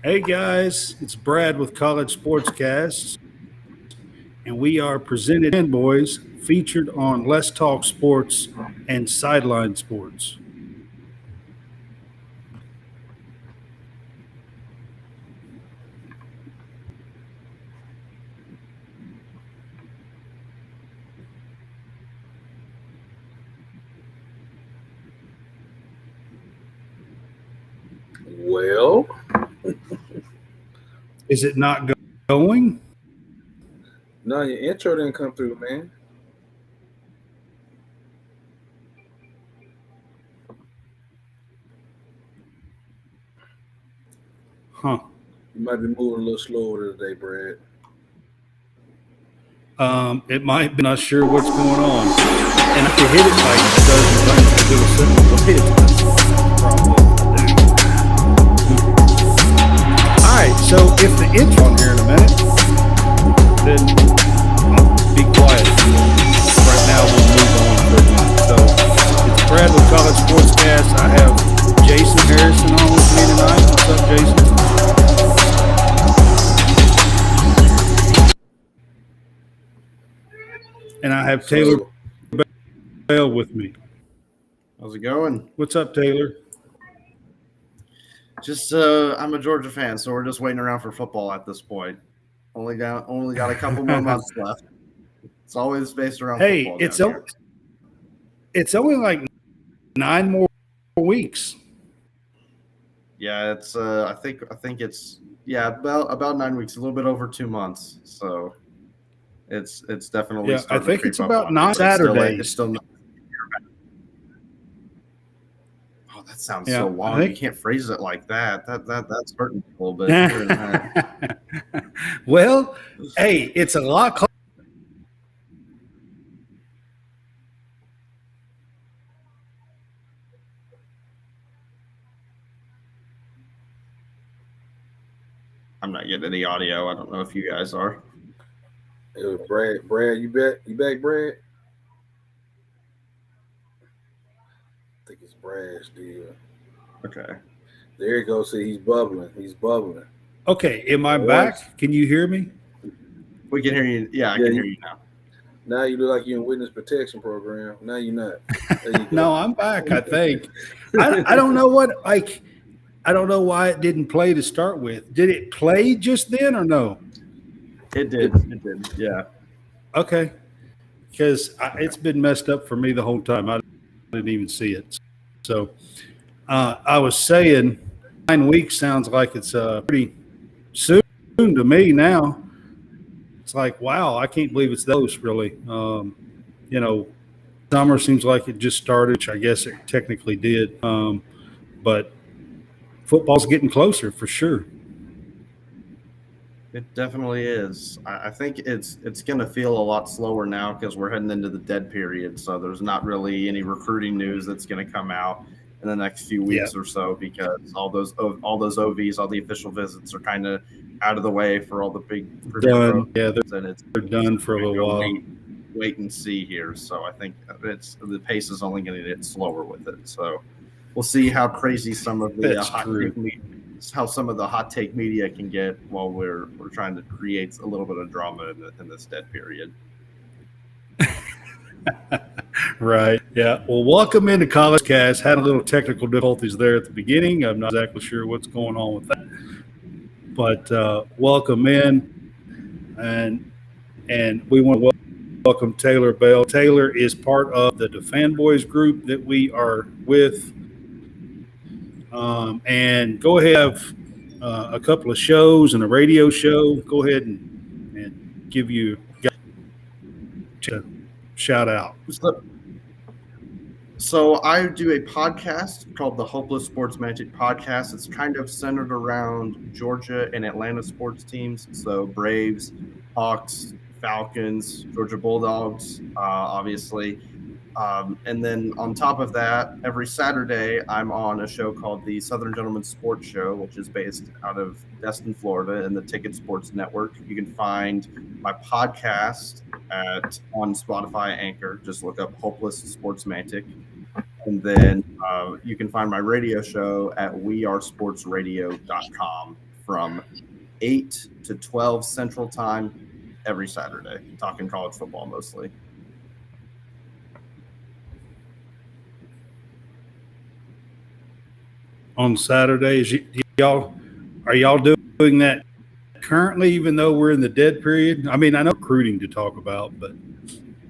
Hey guys, it's Brad with College SportsCast, and we are presented boys featured on Let's Talk Sports and Sideline Sports. Well, Is it not going? no, your intro didn't come through, man. Huh. You might be moving a little slower today, Brad. It might be, not sure what's going on. And I can hit it like it does like I do a simple hit. All right, so if the intro on here in a minute, then I'll be quiet. Right now, we'll move on for a minute. So it's Brad with College SportsCast. I have Jason Harrison on with me tonight. What's up, Jason? And I have Taylor Bell with me. How's it going? What's up, Taylor? Just I'm a Georgia fan, so we're just waiting around for football at this point. Only got a couple more months left. It's always based around football. It's only like 9 more weeks. Yeah, it's I think it's about 9 weeks, a little bit over 2 months. So it's definitely I think it's about 9 Saturdays. It's still not. Oh, that sounds so long. You can't phrase it like that. That's hurting a little bit. Well, hey, it's a lot closer. I'm not getting any audio. I don't know if you guys are. Brad, you back, Brad? I think it's Brad's deal. Okay. There you go. See, he's bubbling. Okay, am I back? Can you hear me? We can hear you. Yeah, I can hear you now. Now you look like you're in witness protection program. Now you're not. No, I'm back, I think. I don't know I don't know why it didn't play to start with. Did it play just then or no? It did. Yeah. Okay. Because it's been messed up for me the whole time. I didn't even see it. So I was saying 9 weeks sounds like it's pretty soon to me now. It's like, wow, I can't believe it's those really. Summer seems like it just started, which I guess it technically did. But football's getting closer for sure. It definitely is. I think it's going to feel a lot slower now because we're heading into the dead period. So there's not really any recruiting news that's going to come out in the next few weeks or so because all those OVs, all the official visits are kind of out of the way for all the big done. Yeah, they're done for a little while. Wait and see here. So I think the pace is only going to get slower with it. So we'll see how crazy some of the some of the hot take media can get while we're trying to create a little bit of drama in this dead period. Right. Yeah. Well, welcome into College Cast. Had a little technical difficulties there at the beginning. I'm not exactly sure what's going on with that, but welcome in, and we want to welcome Taylor Bell. Taylor is part of the Fanboys group that we are with. And go ahead, have a couple of shows and a radio show. Go ahead and give you a shout out. So I do a podcast called the Hopeless Sports Magic Podcast. It's kind of centered around Georgia and Atlanta sports teams. So Braves, Hawks, Falcons, Georgia Bulldogs, obviously. And then on top of that, every Saturday, I'm on a show called the Southern Gentleman Sports Show, which is based out of Destin, Florida, and the Ticket Sports Network. You can find my podcast on Spotify Anchor. Just look up Hopeless Sports Mantic. And then you can find my radio show at wearesportsradio.com from 8 to 12 Central Time every Saturday, talking college football mostly. On Saturdays, are y'all doing that currently, even though we're in the dead period? I mean, I know recruiting to talk about, but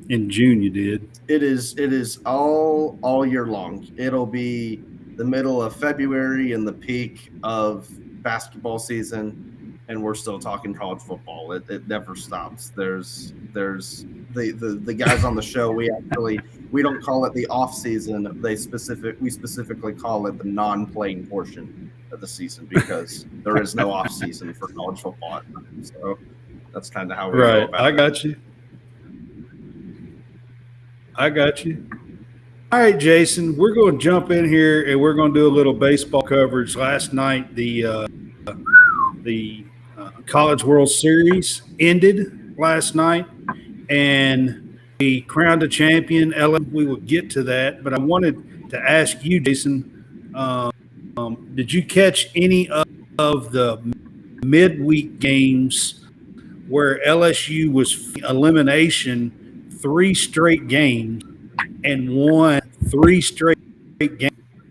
in June you did. It is all year long. It'll be the middle of February and the peak of basketball season, and we're still talking college football. It never stops. There's the guys on the show. We don't call it the off season. We specifically call it the non-playing portion of the season because there is no off season for college football. So that's kind of how we go about it. I got you. All right, Jason, we're going to jump in here and we're going to do a little baseball coverage. Last night, the College World Series ended last night, and we crowned a champion. Ellen, we will get to that, but I wanted to ask you, Jason, did you catch any of the midweek games where LSU was elimination 3 straight games and won 3 straight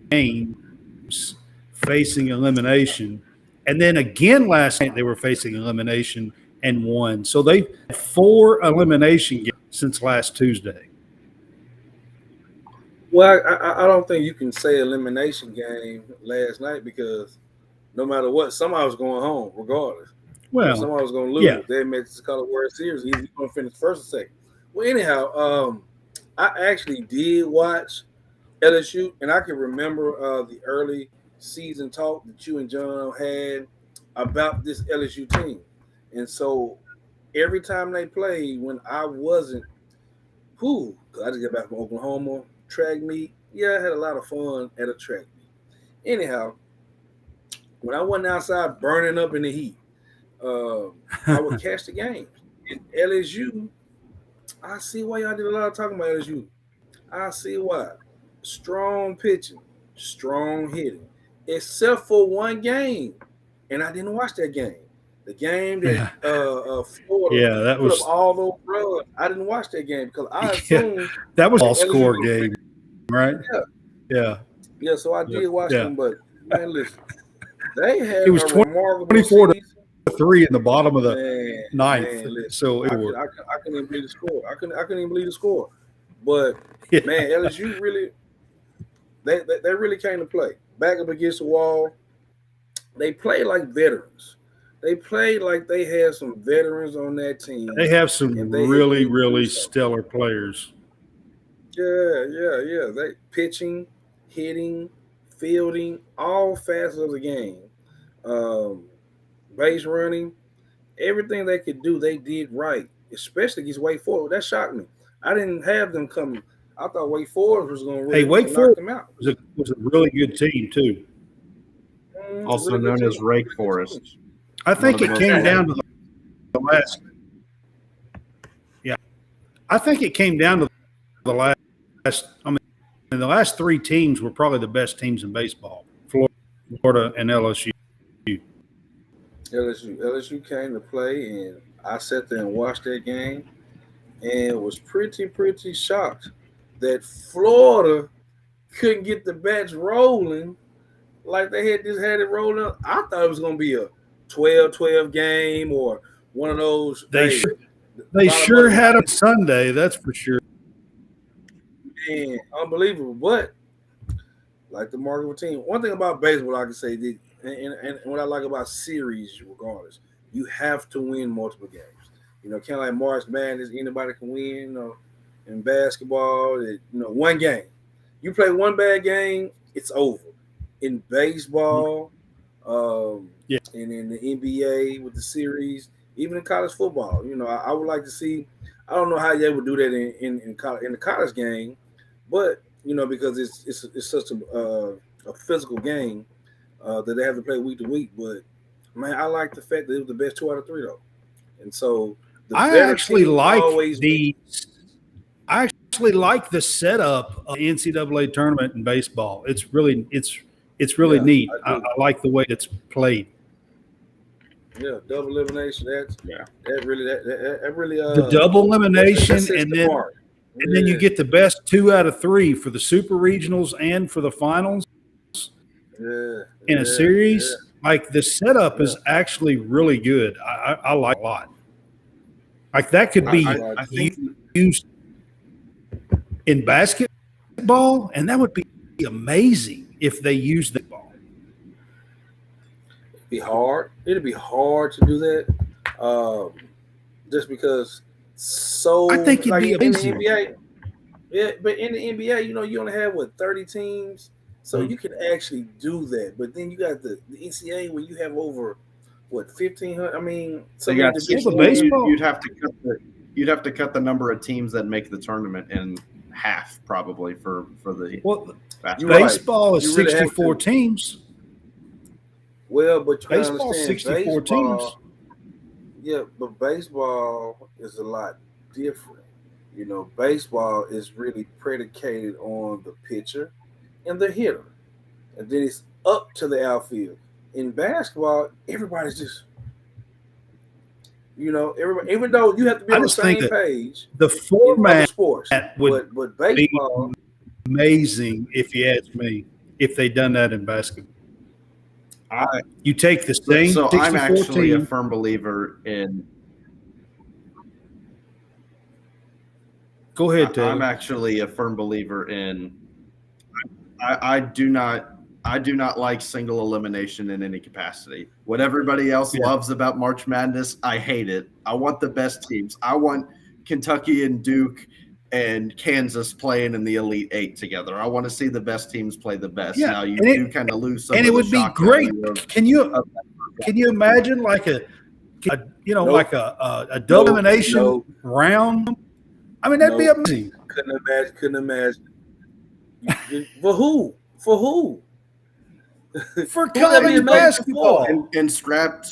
games facing elimination? And then again last night they were facing elimination and won. So they had 4 elimination games since last Tuesday. Well, I don't think you can say elimination game last night because no matter what, somebody was going home regardless. Well, somebody was going to lose. Yeah. They made the College World Series. Either you're going to finish first or second. Well, anyhow, I actually did watch LSU, and I can remember the early season talk that you and John had about this LSU team. And so every time they played, when I wasn't, because I just got back from Oklahoma, track meet, I had a lot of fun at a track meet. Anyhow, when I wasn't outside burning up in the heat, I would catch the games. And LSU, I see why y'all did a lot of talking about LSU. I see why. Strong pitching, strong hitting, except for one game. And I didn't watch that game. The game that Florida that was put up all those runs. I didn't watch that game because I assumed that was all score game, right? Yeah. So I did watch them, but man, listen, they had it was a remarkable 24 season. to 3 in the bottom of the ninth. Listen, so I couldn't even believe the score. I couldn't even believe the score. But man, LSU really they really came to play. Back up against the wall. They play like veterans. They played like they had some veterans on that team. They have some really stellar players. Yeah. They pitching, hitting, fielding, all facets of the game. Base running, everything they could do, they did right, especially against Wake Forest. That shocked me. I didn't have them coming. I thought Wake Forest was going to really Wake knock Forest them out. Was a really good team, too. Also really known as Wake Forest. I think it came down to the last. Yeah. I think it came down to the last. I mean, the last 3 teams were probably the best teams in baseball: Florida and LSU. LSU came to play, and I sat there and watched that game, and was pretty shocked that Florida couldn't get the bats rolling like they had it rolling. I thought it was going to be a 12-12 game or one of those. They sure had a Sunday, that's for sure. Man, unbelievable. But like the market of a team, one thing about baseball I can say, and what I like about series, regardless, you have to win multiple games. Kind of like March Madness, anybody can win. In basketball, one game. You play one bad game, it's over. In baseball, and in the NBA with the series, even in college football, I would like to see. I don't know how they would do that in the college game, but because it's such a physical game that they have to play week to week. But man, I like the fact that it was the best 2 out of 3 though, and so I actually like actually like the setup of the NCAA tournament in baseball. It's really Yeah, neat. I do. I like the way it's played. Yeah, double elimination. Yeah. That really that really The double that elimination, sets and the then mark. you get the best 2 out of 3 for the super regionals and for the finals in a series. Like the setup is actually really good. I like it a lot. Like that could be I think used in basketball, and that would be amazing if they used the ball. Be hard. It'd be hard to do that, just because I think it'd like be in the amazing. NBA. Yeah, but in the NBA, you only have 30 teams, so you can actually do that. But then you got the NCAA where you have over 1,500. I mean, so you got baseball. You'd have to cut the number of teams that make the tournament in half, probably for the. Well, basketball. baseball is You really 64 teams. Well, but you gotta Baseball understand 64 teams. Yeah, but baseball is a lot different. Baseball is really predicated on the pitcher and the hitter, and then it's up to the outfield. In basketball, everybody's just, everybody, even though you have to be on the same page. The format sports, but baseball, amazing if you ask me. If they done that in basketball, you take the same. So 64 I'm actually team. a firm believer in. Go ahead, Taylor. I'm actually a firm believer in. I do not like single elimination in any capacity. What everybody else loves about March Madness, I hate it. I want the best teams. I want Kentucky and Duke and Kansas playing in the Elite Eight together. I want to see the best teams play the best. Yeah, now you do kind of lose some. And of it would be great. Can you imagine like a double elimination round? I mean, that'd be amazing. Couldn't imagine. For who? For who? For college basketball. And scrap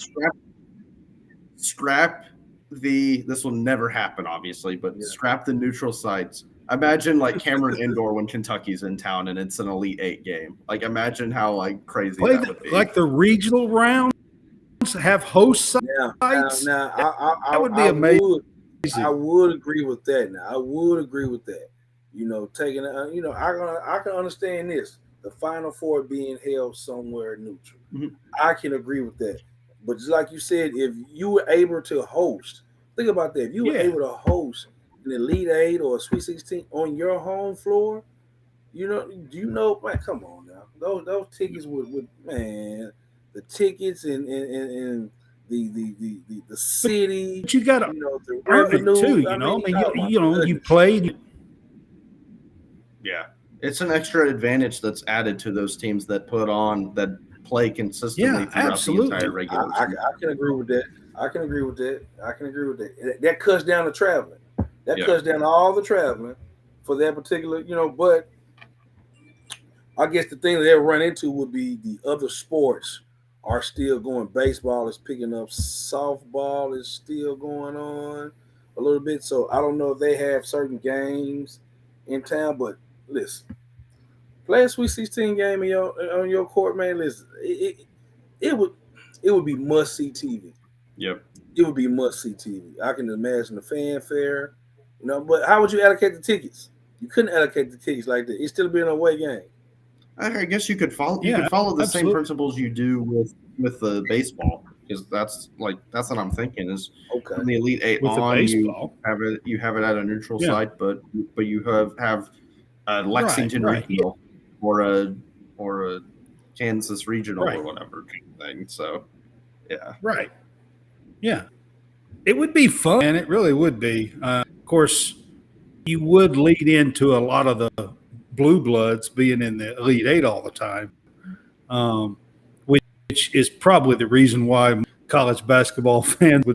the. This will never happen, obviously, but scrap the neutral sites. Imagine like Cameron Indoor when Kentucky's in town and it's an Elite Eight game. Like, imagine how crazy that would be. Like the regional rounds have host sites. That would be amazing. I would agree with that. Now I would agree with that. Taking I can understand this. The Final Four being held somewhere neutral. Mm-hmm. I can agree with that. But just like you said, if you were able to host, think about that. If you were able to host an Elite Eight or a Sweet 16 on your home floor, man, come on now. Those tickets would man, the tickets and the city. But you got to the revenue too. You played. Yeah, it's an extra advantage that's added to those teams that play consistently throughout the entire regular season. I can agree with that. I can agree with that. That cuts down the traveling. That cuts down all the traveling for that particular, but I guess the thing that they'll run into would be the other sports are still going. Baseball is picking up. Softball is still going on a little bit. So I don't know if they have certain games in town, but listen, play a Sweet 16 game on your court, man. Listen, it would be must see TV. Yep, it would be must see TV. I can imagine the fanfare, But how would you allocate the tickets? You couldn't allocate the tickets like that. It's still be an away game. I guess you could follow. You could follow the same principles you do with the baseball, because that's what I'm thinking is from the Elite Eight with on. You have it at a neutral site, but you have a Lexington regional or a Kansas regional or whatever thing. So it would be fun, and it really would be. Of course, you would lead into a lot of the blue bloods being in the Elite Eight all the time, which is probably the reason why college basketball fans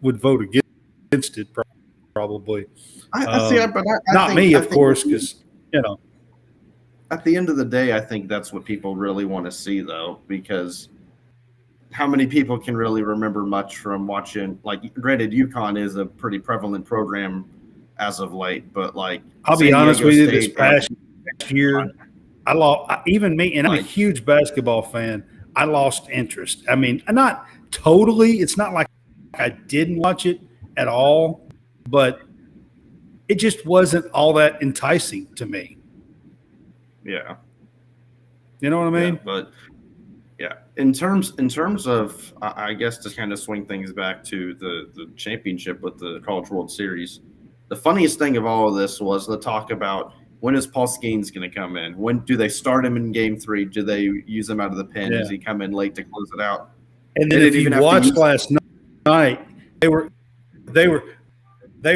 would vote against it. Probably, I see it, but not me, of course, because at the end of the day, I think that's what people really want to see, though, because how many people can really remember much from watching? Like, granted, UConn is a pretty prevalent program as of late, but like I'll be San honest Diego with you, this State, past year, I lost, even me, and I'm a Like- huge basketball fan. I lost interest. I mean, not totally. It's not like I didn't watch it at all, but it just wasn't all that enticing to me. yeah, You know what I mean? yeah, but yeah, in terms of, I guess to kind of swing things back to the championship with the College World Series, the funniest thing of all of this was the talk about when is Paul Skeens going to come in? When do they start him in Game 3? Do they use him out of the pen? Yeah. Does he come in late to close it out? And then They if didn't even you have to watched use- last night, they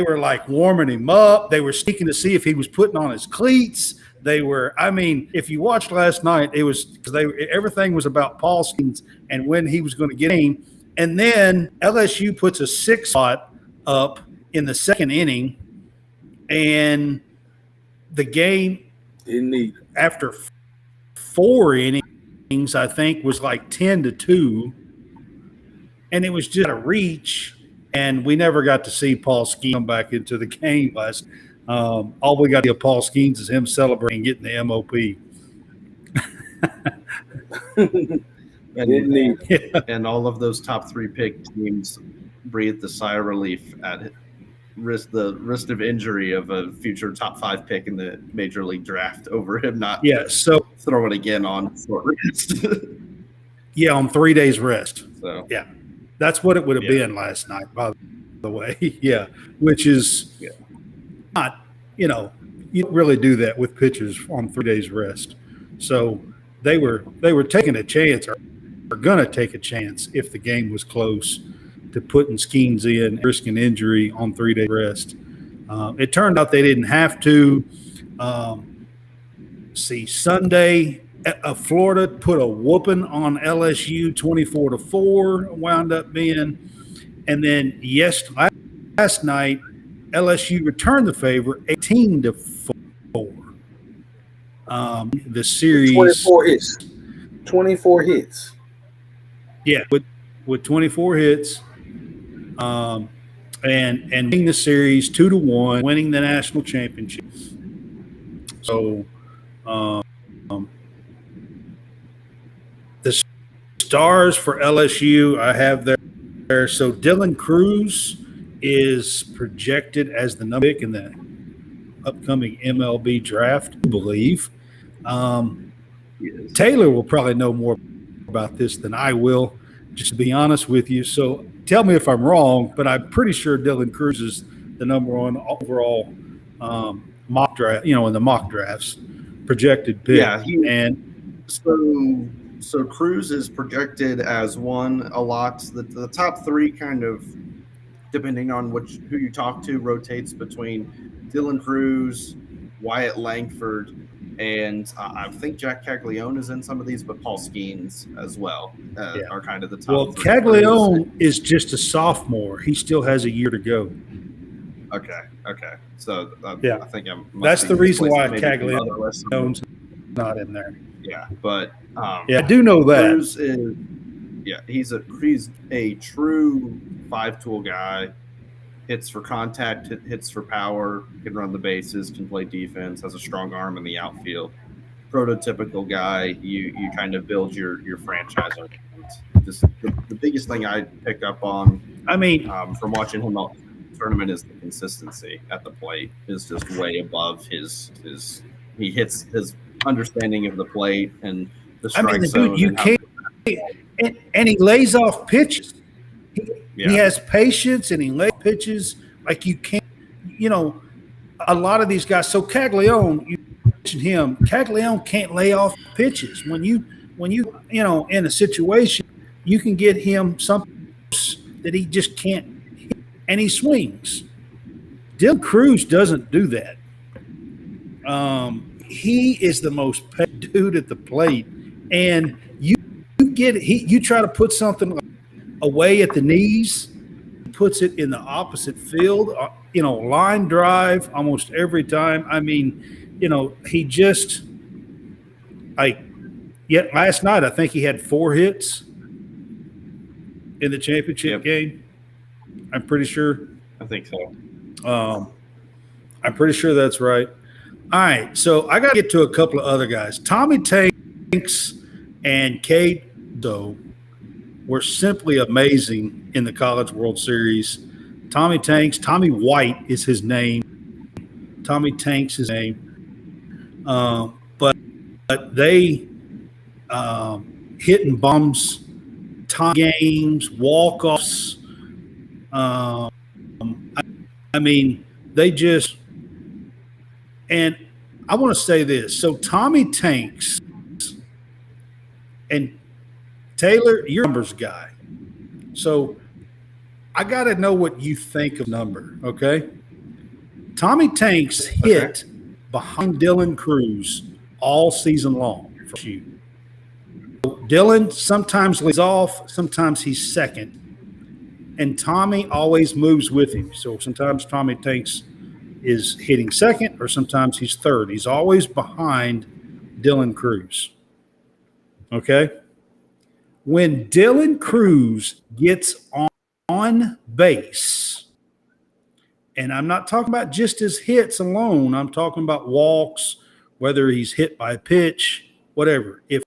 were like warming him up. They were sneaking to see if he was putting on his cleats. They were, I mean, if you watched last night, it was because everything was about Paul Skeens and when he was going to get in. And then LSU puts a 6 spot up in the second inning, and the game Didn't need it. after 4 innings, I think, was like 10-2, and it was just a reach. And we never got to see Paul Skeens come back into the game last. All we got to see of Paul Skeens is him celebrating getting the MOP. Didn't need it. Yeah. And all of those top 3 pick teams breathed a sigh of relief at the risk of injury of a future top 5 pick in the Major League Draft over him not So throw it again on short rest. yeah, on 3 days rest. So Yeah, that's what it would have Yeah. been last night, by the way. Yeah, which is not, you don't really do that with pitchers on 3 days rest. So they were taking a chance, or going to take a chance if the game was close, to putting Skeens in, risking injury on 3 days rest. It turned out they didn't have to. Sunday, Florida put a whooping on LSU, 24-4, wound up being, and then last night, LSU returned the favor, 18-4. The series 24 hits. 24 hits. Yeah, with 24 hits, and winning the series 2-1, winning the national championship. So, the stars for LSU, I have there. So Dylan Cruz is projected as the number pick in the upcoming MLB draft, I believe. Taylor will probably know more about this than I will, just to be honest with you. So tell me if I'm wrong, but I'm pretty sure Dylan Cruz is the number 1 overall mock draft, in the mock drafts, projected pick. Yeah, and so Cruz is projected as one a lot. The top 3 kind of, depending on who you talk to, rotates between Dylan Cruz, Wyatt Langford, and I think Jack Caglione is in some of these, but Paul Skeens as well are kind of the top. Well, 3. Caglione is just a sophomore. He still has a year to go. Okay. So Yeah. I think That's the reason why Caglione's Caglione's not in there. Yeah, but I do know that. Cruz is, he's a true 5-tool guy. Hits for contact, hits for power, can run the bases, can play defense, has a strong arm in the outfield. Prototypical guy you kind of build your franchise on. Just the biggest thing I pick up on, from watching him all tournament, is the consistency at the plate is just way above his he hits his understanding of the plate and the strike zone. Dude, you can't, and he lays off pitches. He has patience, and he lays pitches like you can't. A lot of these guys. So Caglione, you mentioned him. Caglione can't lay off pitches. When you in a situation, you can get him something that he just can't hit, and he swings. Dylan Cruz doesn't do that. He is the most paid dude at the plate, and you try to put something away at the knees, puts it in the opposite field, line drive almost every time. He just last night I think he had 4 hits in the championship game. I'm pretty sure. I think so. I'm pretty sure that's right. All right, so I got to get to a couple of other guys. Tommy Tanks and Cade Doe were simply amazing in the College World Series. Tommy White is his name. Tommy Tanks is his name. But they hitting bombs, tie games, walk-offs. I mean, they just – and I want to say this. So Tommy Tanks and Taylor, you're a numbers guy. So I got to know what you think of number, okay? Tommy Tanks hit behind Dylan Cruz all season long for you. Dylan sometimes leads off, sometimes he's second, and Tommy always moves with him. So sometimes Tommy Tanks is hitting second, or sometimes he's third. He's always behind Dylan Cruz. Okay? When Dylan Cruz gets on base, and I'm not talking about just his hits alone, I'm talking about walks, whether he's hit by a pitch, whatever. If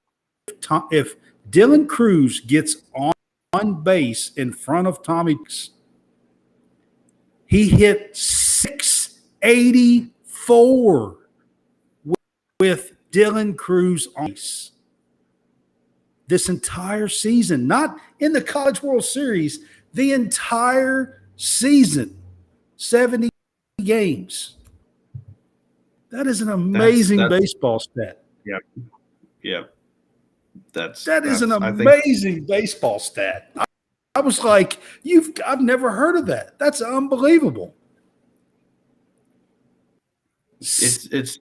Dylan Cruz gets on base in front of Tommy, he hit 684 with Dylan Cruz on base this entire season, not in the College World Series, the entire season, 70 games. That is an amazing baseball stat. Yep. Yep. That is an amazing baseball stat. I was like, I've never heard of that. That's unbelievable. His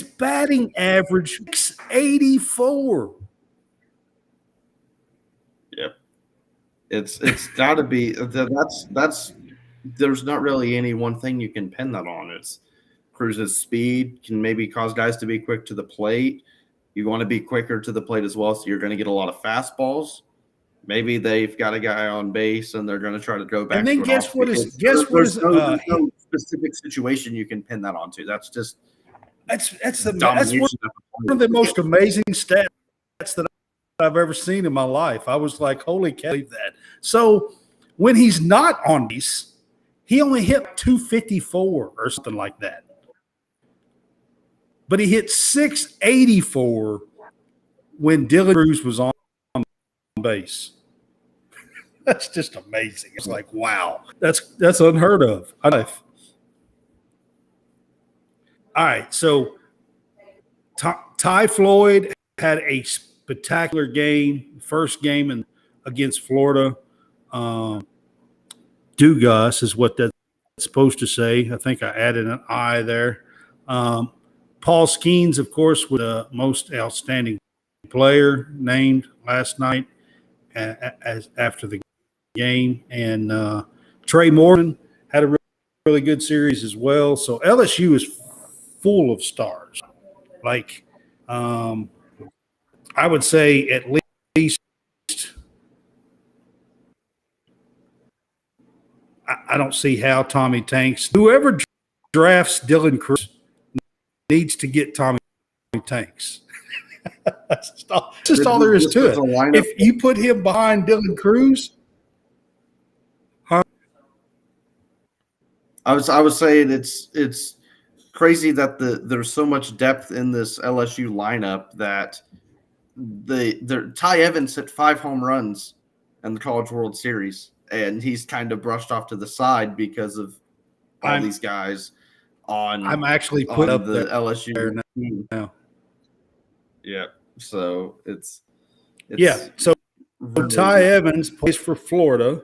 batting average 684. Yep. It's got to be that's there's not really any one thing you can pin that on. It's Cruz's speed can maybe cause guys to be quick to the plate. You want to be quicker to the plate as well, so you're going to get a lot of fastballs. Maybe they've got a guy on base and they're going to try to go back. And then there's no specific situation you can pin that onto. That's one of the most amazing stats that I've ever seen in my life. I was like, holy cow, that. So when he's not on base, he only hit 254 or something like that. But he hit 684 when Dylan Cruz was on base. That's just amazing. It's like, wow, that's unheard of. All right, so Ty Floyd had a spectacular game, first game against Florida. Dugas is what that's supposed to say. I think I added an I there. Paul Skeens, of course, was the most outstanding player named last night after the game. And Trey Morgan had a really good series as well. So LSU is full of stars. Like, I would say at least I don't see how Tommy Tanks, whoever drafts Dylan Cruz, needs to get Tommy Tanks. That's just all there is to it. If you put him behind Dylan Cruz, I was saying it's crazy that there's so much depth in this LSU lineup that Ty Evans hit 5 home runs in the College World Series, and he's kind of brushed off to the side because of all these guys. I'm actually put up the LSU now. Yeah, so it's So Ty Evans plays for Florida,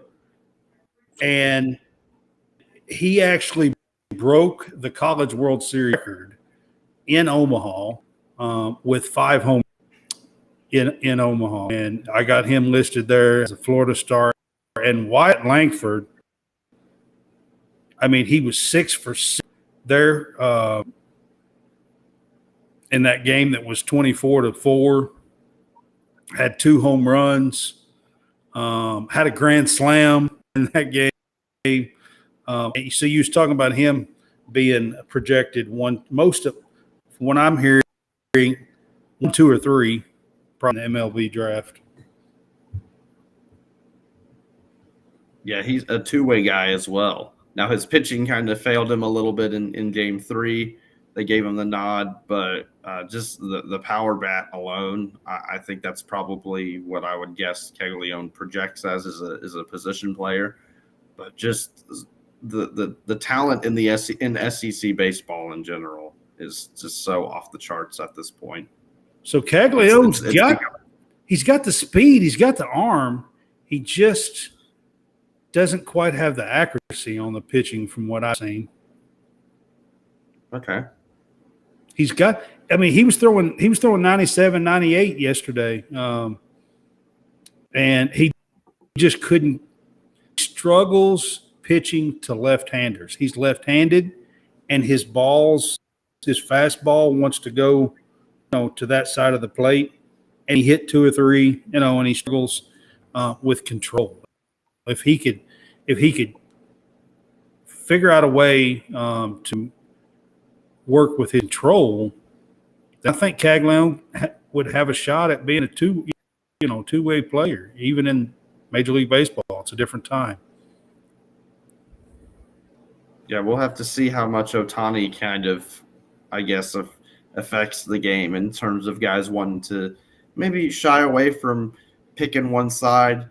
and he actually broke the College World Series record in Omaha with 5 home in Omaha, and I got him listed there as a Florida star. And Wyatt Langford, I mean, he was 6 for 6 there in that game that was 24-4, had 2 home runs, had a grand slam in that game. So you was talking about him being projected most of when I'm hearing 1, 2, or 3 probably in the MLB draft. Yeah, he's a two-way guy as well. Now his pitching kind of failed him a little bit in Game 3. They gave him the nod, but just the power bat alone, I think that's probably what I would guess Caglione projects as a position player. But just the talent in the SEC baseball in general is just so off the charts at this point. So Caglione's he's got the speed, he's got the arm, he just doesn't quite have the accuracy on the pitching from what I've seen. Okay. He was throwing 97, 98 yesterday. And he just couldn't struggles pitching to left-handers. He's left-handed and his fastball wants to go, to that side of the plate, and he hit 2 or 3, and he struggles with control. If he could figure out a way to work with his control, I think Caglione would have a shot at being a two-way player, even in Major League Baseball. It's a different time. Yeah, we'll have to see how much Ohtani kind of, I guess, affects the game in terms of guys wanting to maybe shy away from picking one side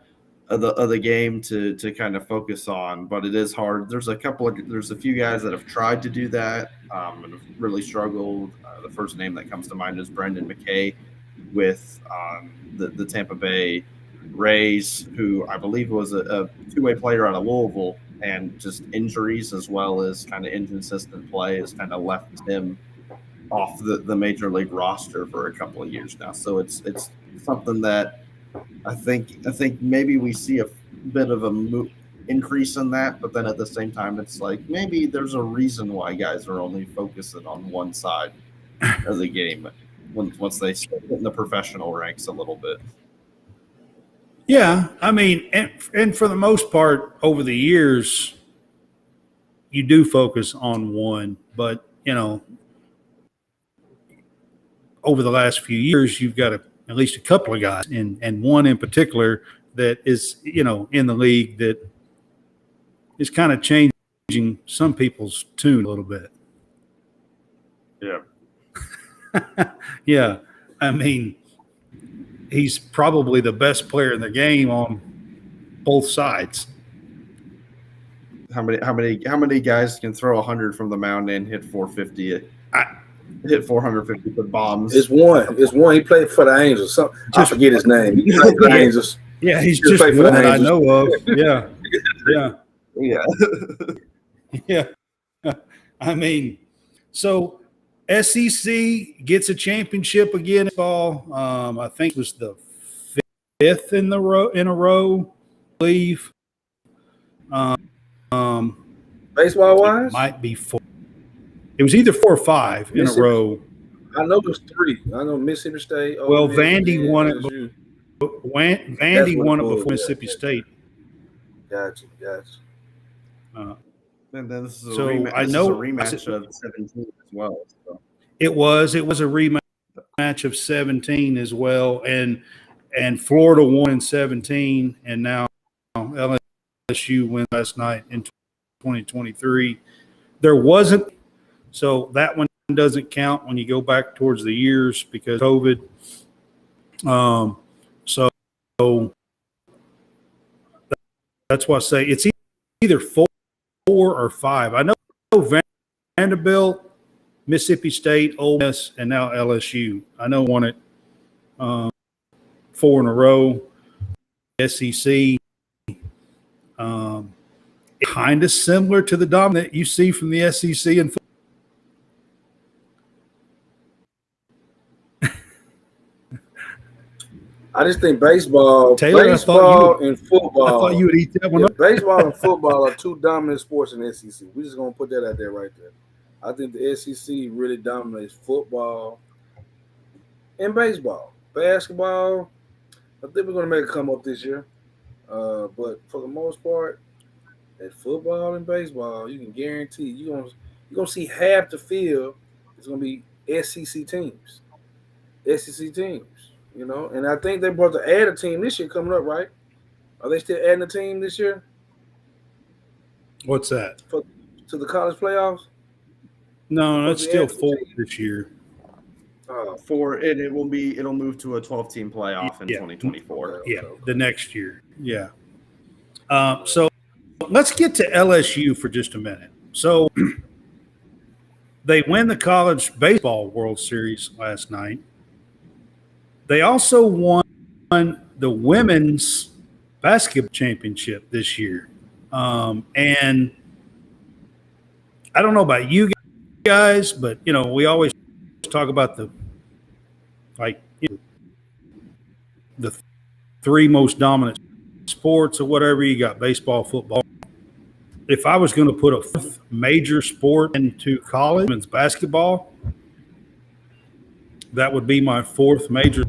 of the game to kind of focus on. But it is hard. There's a few guys that have tried to do that and have really struggled. The first name that comes to mind is Brendan McKay with the Tampa Bay Rays, who I believe was a two-way player out of Louisville, and just injuries as well as kind of inconsistent play has kind of left him off the major league roster for a couple of years now. So it's something that I think maybe we see a bit of a increase in that, but then at the same time, it's like maybe there's a reason why guys are only focusing on one side of the game once they start in the professional ranks a little bit. Yeah, and for the most part, over the years, you do focus on one, but over the last few years, you've got at least a couple of guys, and one in particular that is in the league that is kind of changing some people's tune a little bit. Yeah. Yeah, he's probably the best player in the game on both sides. How many guys can throw 100 from the mound and hit 450? Hit 450 foot bombs. It's one. He played for the Angels. I forget his name. He played for the Angels. Yeah, he's just one that I know of. Yeah. Yeah. So SEC gets a championship again in fall. I think it was the 5th in a row, I believe. Baseball wise, might be 4. It was either 4 or 5 in a row. I know it was 3. I know Mississippi State. Well, Vandy won it. Vandy won it before Mississippi State. Gotcha. And then this is so a rematch. I know a rematch of 17 as well. So. It was a rematch of 17 as well, and Florida won in 17, and now LSU won last night in 2023. There wasn't, so that one doesn't count when you go back towards the years because of COVID. So that's why I say it's either 4 or 5. I know Vanderbilt, Mississippi State, Ole Miss, and now LSU. I know won it 4 in a row. SEC, kind of similar to the dominant you see from the SEC and I just think baseball, Taylor, and football. I thought you would eat that one up. Baseball and football are 2 dominant sports in the SEC. We're just gonna put that out there right there. I think the SEC really dominates football and baseball. Basketball, I think we're gonna make it come up this year. But for the most part, at football and baseball, you can guarantee you're you're gonna see half the field is gonna be SEC teams. SEC teams, and I think they're about to add a team this year coming up, right? Are they still adding a team this year What's that? to the college playoffs? No, Supposed it's to still add some 4 teams? this year. For it, it'll move to a 12-team playoff in Yeah. 2024. Yeah, the next year. Yeah. So let's get to LSU for just a minute. So they win the college baseball World Series last night. They also won the women's basketball championship this year. And I don't know about you guys, but we always talk about the three most dominant sports or whatever. You got baseball, football. If I was going to put a fourth major sport into college, women's basketball, that would be my fourth major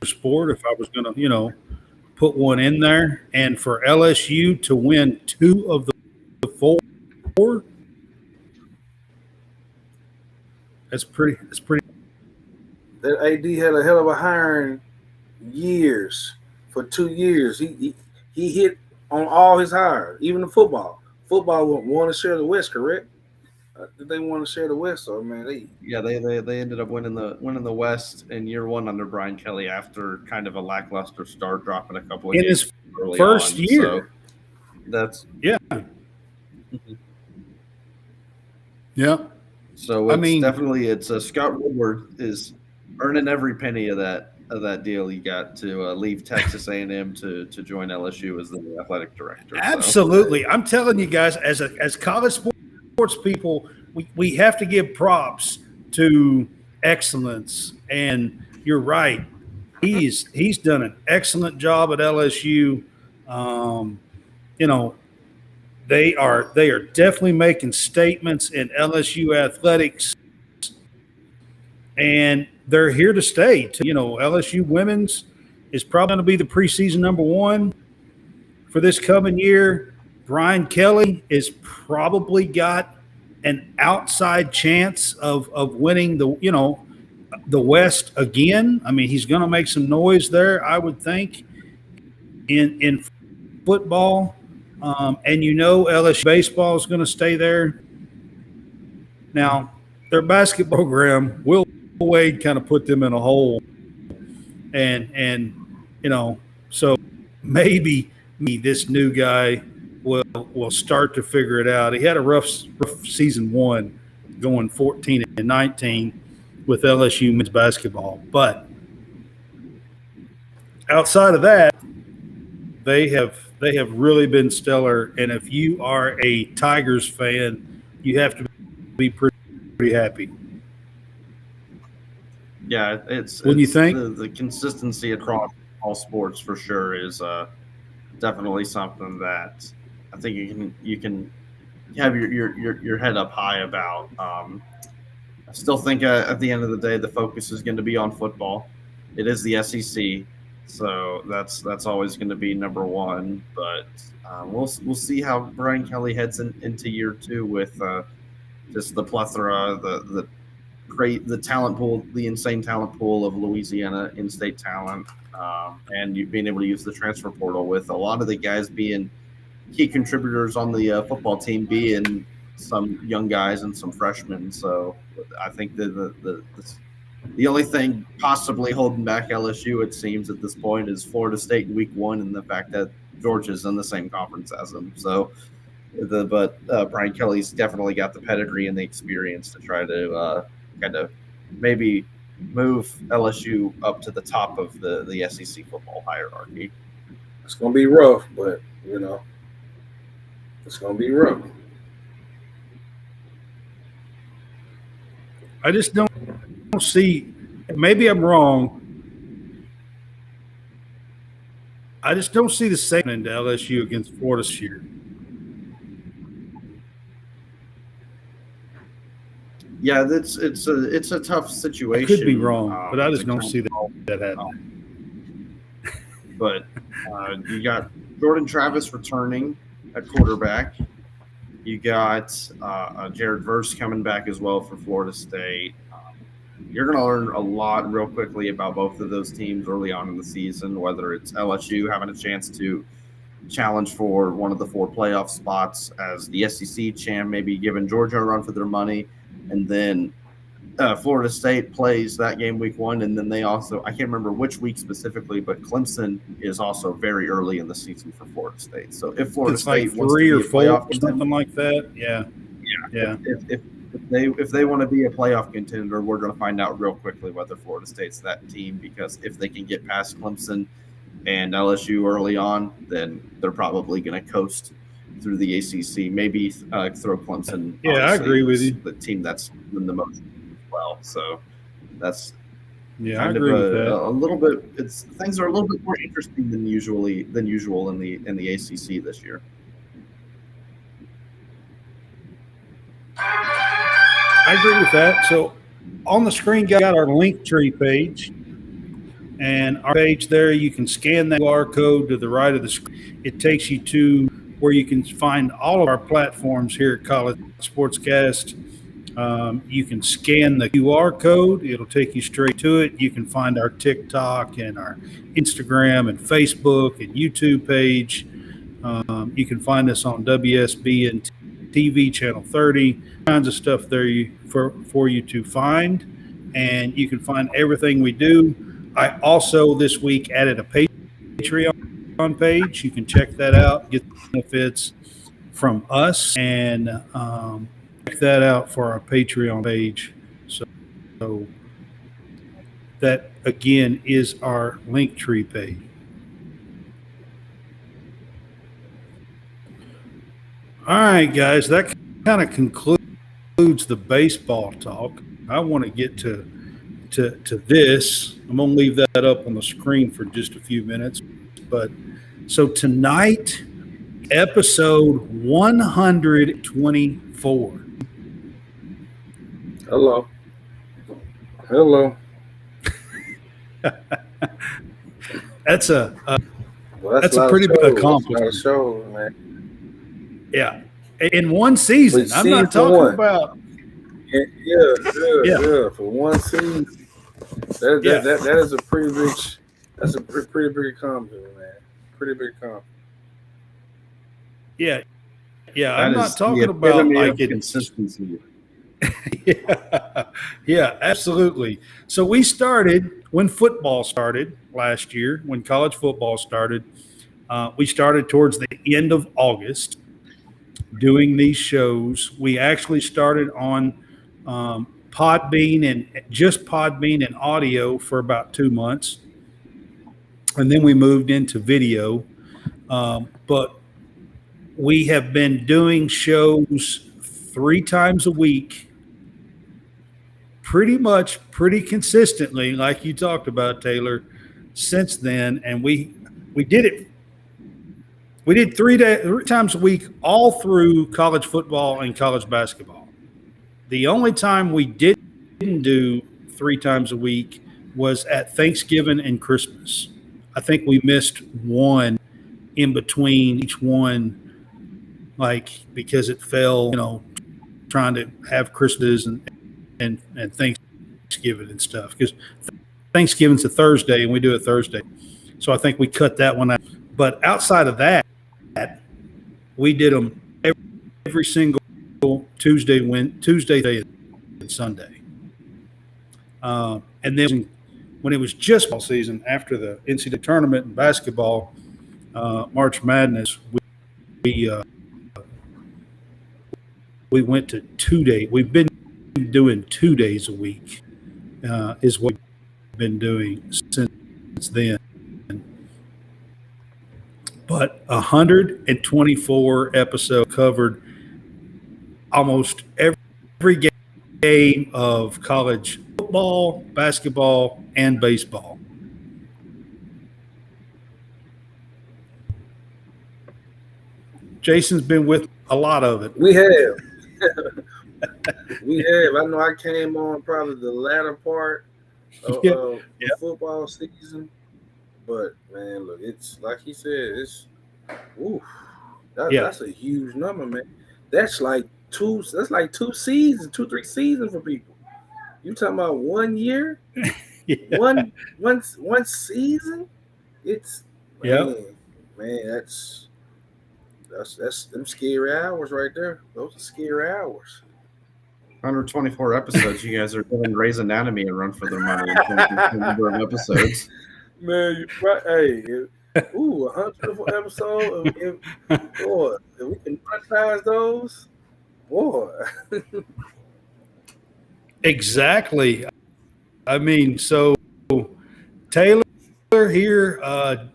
sport if I was going to, put one in there. And for LSU to win 2 of the 4, that's pretty. That AD had a hell of a hiring years. For 2 years, he hit on all his hires, even the football. Football would want to share the West, correct? Did they want to share the West? So man, they ended up winning the West in year 1 under Brian Kelly after kind of a lackluster start, dropping a couple of in games his early first on. year. So that's Yeah. Yeah. So it's definitely Scott Woodward is earning every penny of that deal. He got to leave Texas A&M to join LSU as the athletic director. Absolutely. So. I'm telling you guys, as college sports people, we have to give props to excellence. And you're right. He's done an excellent job at LSU. They are definitely making statements in LSU athletics, and they're here to stay. LSU women's is probably going to be the preseason number 1 for this coming year. Brian Kelly is probably got an outside chance of winning the West again. I mean, he's going to make some noise there, I would think, in football. And LSU baseball is going to stay there. Now, their basketball program, Will Wade kind of put them in a hole. And so maybe this new guy will start to figure it out. He had a rough season 1 going 14-19 with LSU men's basketball. But outside of that, they have really been stellar, and if you are a Tigers fan, you have to be pretty happy. Yeah, Wouldn't you think? The consistency across all sports for sure is definitely something that I think you can have your head up high about. I still think at the end of the day, the focus is going to be on football. It is the SEC. So that's always going to be number 1, but we'll see how Brian Kelly heads into year 2 with just the plethora, the talent pool, the insane talent pool of Louisiana in-state talent, and you being able to use the transfer portal with a lot of the guys being key contributors on the football team, being some young guys and some freshmen. So I think that the only thing possibly holding back LSU, it seems at this point, is Florida State in week 1 and the fact that Georgia's in the same conference as them. So, but Brian Kelly's definitely got the pedigree and the experience to try to kind of maybe move LSU up to the top of the SEC football hierarchy. It's going to be rough, but, it's going to be rough. I just don't see, maybe I'm wrong, I just don't see the same into LSU against Florida this year. Yeah, it's a tough situation. I could be wrong, but I just don't see that happening. But you got Jordan Travis returning at quarterback. You got Jared Verse coming back as well for Florida State. You're going to learn a lot real quickly about both of those teams early on in the season, whether it's LSU having a chance to challenge for one of the 4 playoff spots as the SEC champ, maybe giving Georgia a run for their money. And then Florida State plays that game week 1. And then they also, I can't remember which week specifically, but Clemson is also very early in the season for Florida State. So if Florida It's State like wants to 3 be or a 4, playoff contender, something like that. Yeah. If they want to be a playoff contender, we're going to find out real quickly whether Florida State's that team, because if they can get past Clemson and LSU early on, then they're probably going to coast through the ACC. Maybe throw Clemson. Yeah, I agree with you. The team that's in the most as well. So that's Yeah, I kind agree of with that. a little bit. Things are a little bit more interesting than usual in the ACC this year. I agree with that. So on the screen, got our Linktree page. And our page there, you can scan that QR code to the right of the screen. It takes you to where you can find all of our platforms here at College SportsCast. You can scan the QR code. It'll take you straight to it. You can find our TikTok and our Instagram and Facebook and YouTube page. You can find us on WSB and TV channel 30. Kinds of stuff there for you to find. And you can find everything we do. I also this week added a Patreon page. You can check that out, get benefits from us, and check that out for our Patreon page. So that again is our Linktree page. All right, guys, that kind of concludes the baseball talk. I want to get to this. I'm going to leave that up on the screen for just a few minutes. But so tonight, episode 124. Hello. That's a Well, that's a pretty big accomplishment. That's a lot of shows, man. Yeah, in one season. With I'm not season talking one. about. Yeah. For one season, that is a pretty big. That's a pretty big accomplishment, man. Pretty big accomplishment. Yeah. That I'm is not talking the about epitome like of it. consistency. Yeah, absolutely. So we started when football started last year, when college football started. We started towards the end of August doing these shows. We actually started on Podbean and just Podbean and audio for about 2 months. And then we moved into video. But we have been doing shows 3 times a week, pretty consistently, like you talked about, Taylor, since then. And we did it. We did 3 times a week all through college football and college basketball. The only time we didn't do 3 times a week was at Thanksgiving and Christmas. I think we missed one in between each one, like because it fell, trying to have Christmas and Thanksgiving and stuff. Because Thanksgiving's a Thursday and we do it Thursday. So I think we cut that one out. But outside of that, we did them every single Tuesday, and Sunday. And then when it was just ball season, after the NCAA tournament and basketball, March Madness, we went to 2 days. We've been doing 2 days a week, is what we've been doing since then. But 124 episodes covered almost every game of college football, basketball, and baseball. Jason's been with a lot of it. We have. I know I came on probably the latter part of the football season. But, man, look, it's like he said, that's a huge number, man. That's like two. That's like 2 seasons, 2 3 seasons for people. You talking about 1 year, Yeah. one season? It's Yep. man. That's them scary hours right there. Those are scary hours. 124 episodes. You guys are giving Grey's Anatomy a run for their money in terms of the number of episodes. Man, you right. Hey, 124 episode. Boy, if we can monetize those, boy. Exactly. I mean, so Taylor here,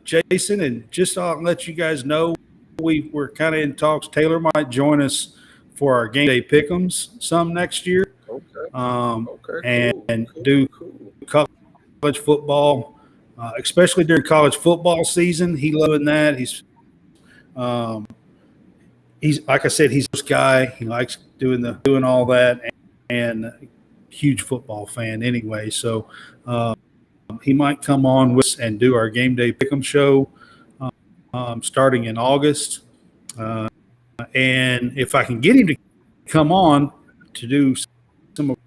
Jason, and just I'll let you guys know we're kind of in talks. Taylor might join us for our game day pick'ems some next year, Okay. um, Okay. and Cool. do Cool. college football, especially during college football season. He loving that. Um, he's like I said, he's this guy. He likes doing all that, and huge football fan anyway. So he might come on with us and do our game day pick'em show starting in August. And if I can get him to come on to do some of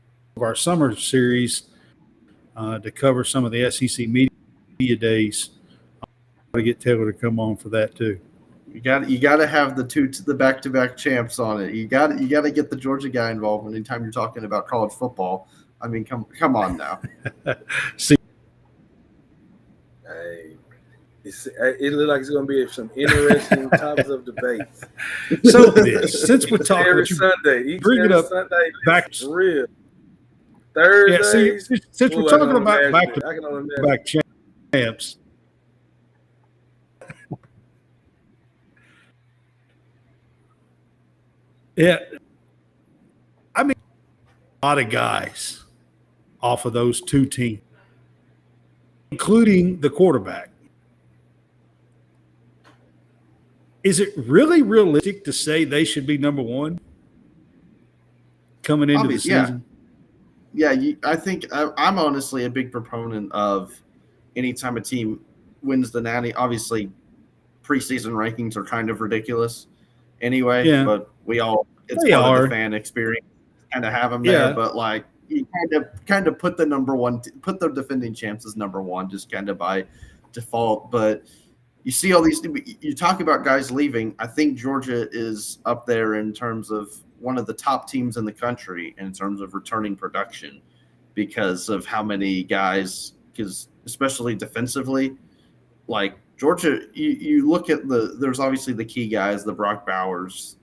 our summer series to cover some of the SEC media days, I'll get Taylor to come on for that too. You got to have the back-to-back champs on it. You got to get the Georgia guy involved anytime you're talking about college football. I mean, come on now. See, Hey, it looks like it's going to be some interesting topics of debate. so since we're talking every Sunday, bring it up Sunday, back. Real Thursdays. Yeah, since we're talking about back-to-back champs. Yeah, I mean, a lot of guys off of those two teams, including the quarterback. Is it really realistic to say they should be number one coming into the season? Yeah, I think I'm honestly a big proponent of anytime a team wins the Natty. Obviously, preseason rankings are kind of ridiculous anyway, but it's part of the fan experience to kind of have them there. But like you kind of put put the defending champs as number one just kind of by default. But you see all these, you talk about guys leaving. I think Georgia is up there in terms of one of the top teams in the country in terms of returning production because of how many guys, because especially defensively, like Georgia, you look at there's obviously the key guys, the Brock Bowers,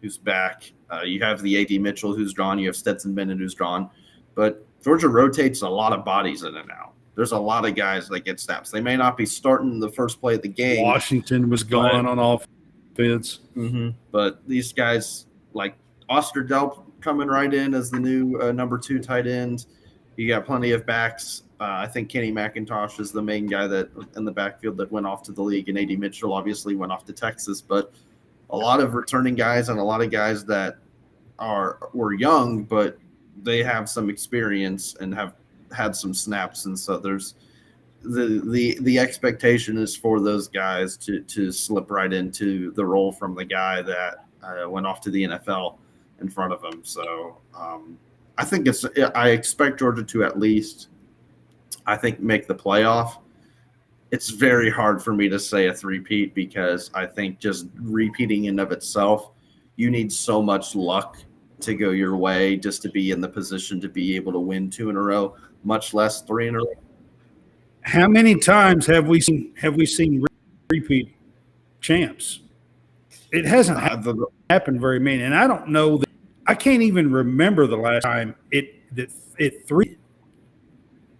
who's back. You have the A.D. Mitchell who's drawn. You have Stetson Bennett who's drawn. But Georgia rotates a lot of bodies in and out. There's a lot of guys that get snaps. They may not be starting the first play of the game. Washington was gone on offense. Mm-hmm. But these guys like Osterdelp coming right in as the new number 2 tight end. You got plenty of backs. I think Kenny McIntosh is the main guy that in the backfield that went off to the league, and A.D. Mitchell obviously went off to Texas. But a lot of returning guys and a lot of guys that were young, but they have some experience and have had some snaps, and so there's the expectation is for those guys to slip right into the role from the guy that went off to the NFL in front of him. So I think I expect Georgia to at least, I think, make the playoff. It's very hard for me to say a three-peat because I think just repeating in of itself, you need so much luck to go your way just to be in the position to be able to win 2 in a row, much less 3 in a row. How many times have we seen repeat champs? It hasn't happened very many, and I don't know that. I can't even remember the last time it three.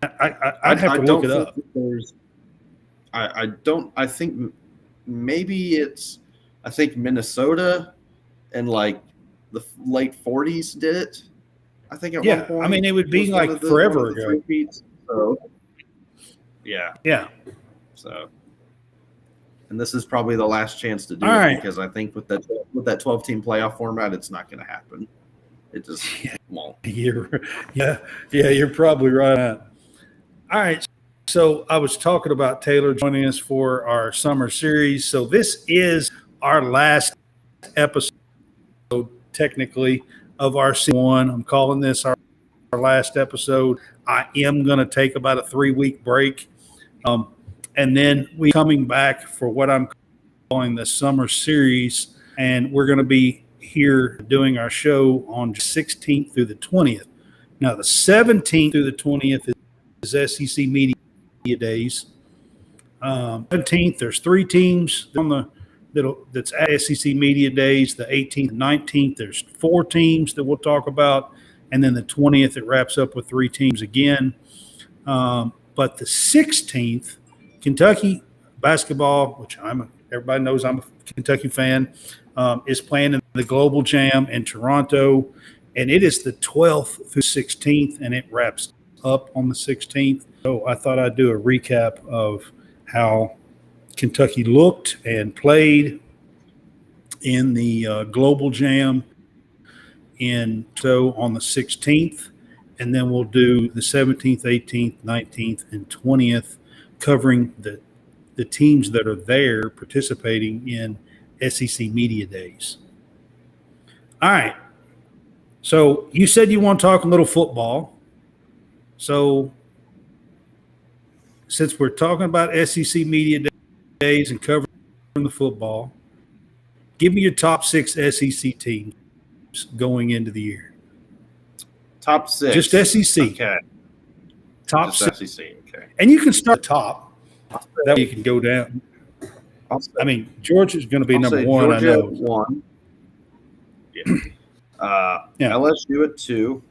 I'd have to look it up. I don't. I think maybe it's. I think Minnesota and like the late 40s did it. I think at one point. I mean, it would be like forever ago. So, yeah. So, and this is probably the last chance to do it because I think with that 12-team playoff format, it's not going to happen. It just won't. You're probably right. All right. So I was talking about Taylor joining us for our summer series. So this is our last episode technically of our season 1. I'm calling this our last episode. I am going to take about a 3-week break. And then we coming back for what I'm calling the summer series. And we're going to be here doing our show on 16th through the 20th. Now, the 17th through the 20th is SEC Media Days. 17th, there's 3 teams that's at SEC Media Days. The 18th and 19th, there's 4 teams that we'll talk about. And then the 20th, it wraps up with 3 teams again. But the 16th, Kentucky basketball, which everybody knows I'm a Kentucky fan, is playing in the Global Jam in Toronto. And it is the 12th through 16th, and it wraps up on the 16th. So I thought I'd do a recap of how Kentucky looked and played in the Global Jam on the 16th, and then we'll do the 17th, 18th, 19th, and 20th, covering the teams that are there participating in SEC Media Days. All right. So you said you want to talk a little football. So since we're talking about SEC Media Days and covering the football, give me your top 6 SEC teams going into the year. Top 6. Just SEC. Okay. Top Just 6. SEC. Okay. And you can start at the top. That way you can go down. I mean, Georgia's going to be number 1, Georgia I know. 1. Yeah. Yeah. LSU at 2.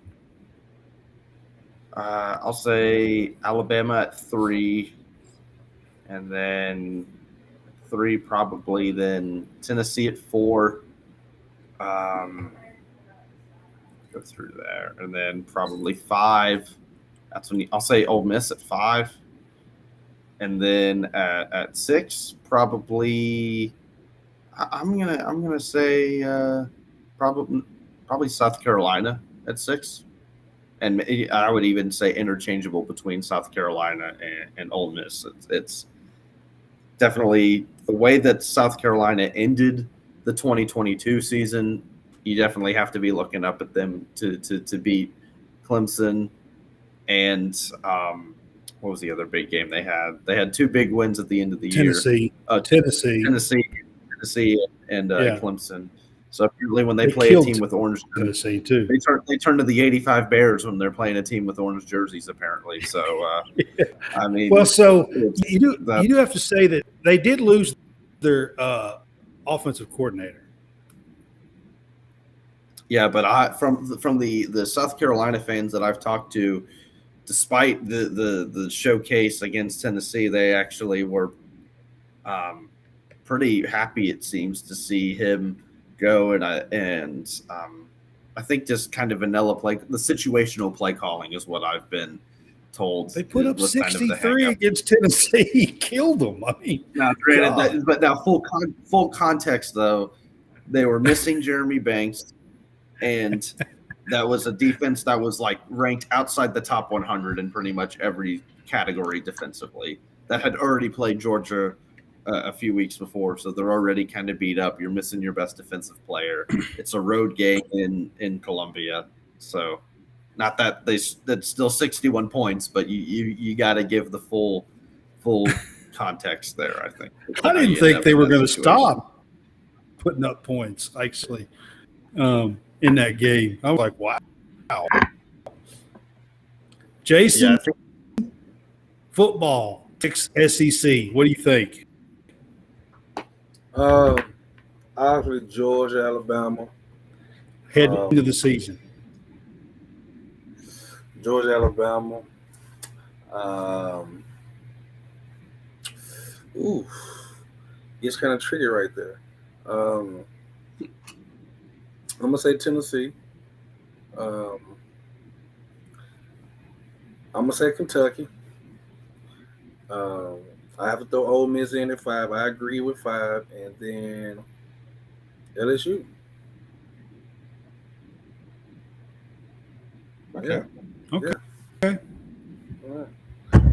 I'll say Alabama at 3. And then 3 probably. Then Tennessee at 4. Go through there. And then probably 5. That's when I'll say Ole Miss at 5. And then at 6, probably I'm gonna say probably South Carolina at 6, and I would even say interchangeable between South Carolina and Ole Miss. It's definitely the way that South Carolina ended the 2022 season. You definitely have to be looking up at them to beat Clemson and. What was the other big game they had? They had 2 big wins at the end of the year. Tennessee, and Yeah. Clemson. So apparently, when they They play a killed team with orange jerseys, Tennessee too. they turn to the '85 Bears when they're playing a team with orange jerseys. Apparently, so I mean, Well, so you do have to say that they did lose their offensive coordinator. yeah. But from the South Carolina fans that I've talked to, despite the showcase against Tennessee, they actually were pretty happy, it seems, to see him go. And I think just kind of vanilla play, the situational play calling is what I've been told. They put up was kind of the 63 hang-up. against Tennessee. Killed them. I mean, Now, granted, but now full context though, they were missing Jeremy Banks, and that was a defense that was like ranked outside the top 100 in pretty much every category defensively. That had already played Georgia a few weeks before, so they're already kind of beat up. You're missing your best defensive player. It's a road game in Columbia, so not that that's still 61 points, but you got to give the full context there. I think. I didn't think they were going to stop putting up points. Actually. In that game, I was like, "Wow, Jason, football, SEC. What do you think?" Obviously, Georgia, Alabama. Heading into the season, Georgia, Alabama. It's kind of tricky right there. I'm gonna say Tennessee. I'm gonna say Kentucky. I have to throw Ole Miss in at 5. I agree with 5, and then LSU. Okay. okay. Yeah. All right.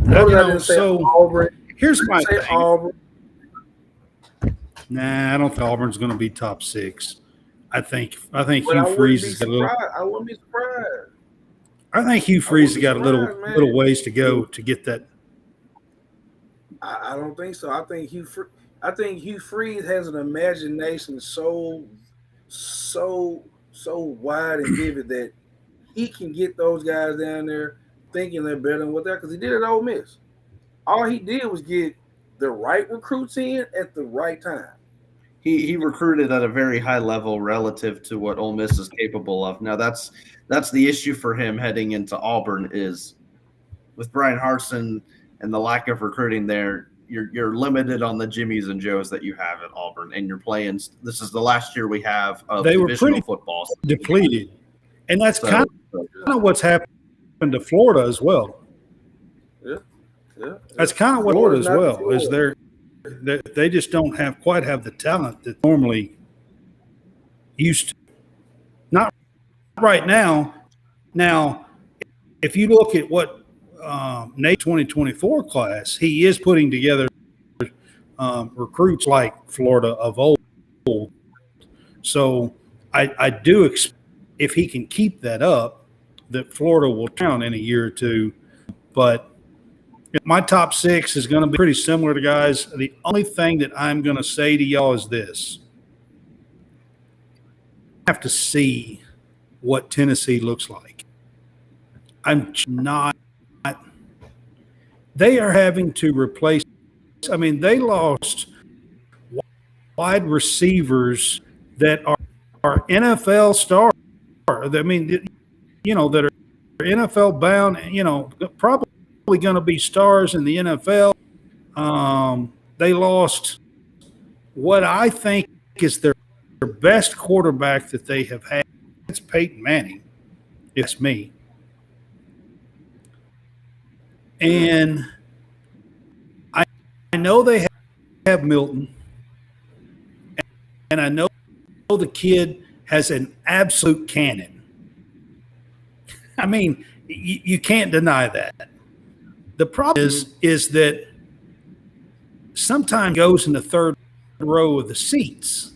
Now, I didn't say Auburn. Here's my Say thing. Auburn. Nah, I don't think Auburn's going to be top 6. I think But Hugh I wouldn't Freeze be has got a little. surprised. I wouldn't be surprised. I think Hugh I wouldn't Freeze has be got a surprised, man. little ways to go to get that. I don't think so. I think Hugh Freeze has an imagination so wide and vivid that he can get those guys down there thinking they're better than what they're, because he did it at Ole Miss. All he did was get the right recruits in at the right time. He recruited at a very high level relative to what Ole Miss is capable of. Now that's the issue for him heading into Auburn is with Brian Harsin and the lack of recruiting there. You're limited on the Jimmies and Joes that you have at Auburn, and you're playing. This is the last year we have of They were divisional pretty football, depleted, and that's kind of what's happened to Florida as well. Yeah. That's kind of what Florida as well is they just don't quite have the talent that normally used to. Not right now. Now, if you look at what Nate 2024 class, he is putting together recruits like Florida of old. So I do expect if he can keep that up, that Florida will count in a year or two. But my top 6 is going to be pretty similar to guys. The only thing that I'm going to say to y'all is this. I have to see what Tennessee looks like. I'm not – they are having to replace – I mean, they lost wide receivers that are NFL stars. I mean, that are NFL bound, probably going to be stars in the NFL. They lost what I think is their best quarterback that they have had. It's Peyton Manning. It's me. And I know they have Milton. And I know the kid has an absolute cannon. I mean, you can't deny that. The problem is that sometimes he goes in the third row of the seats.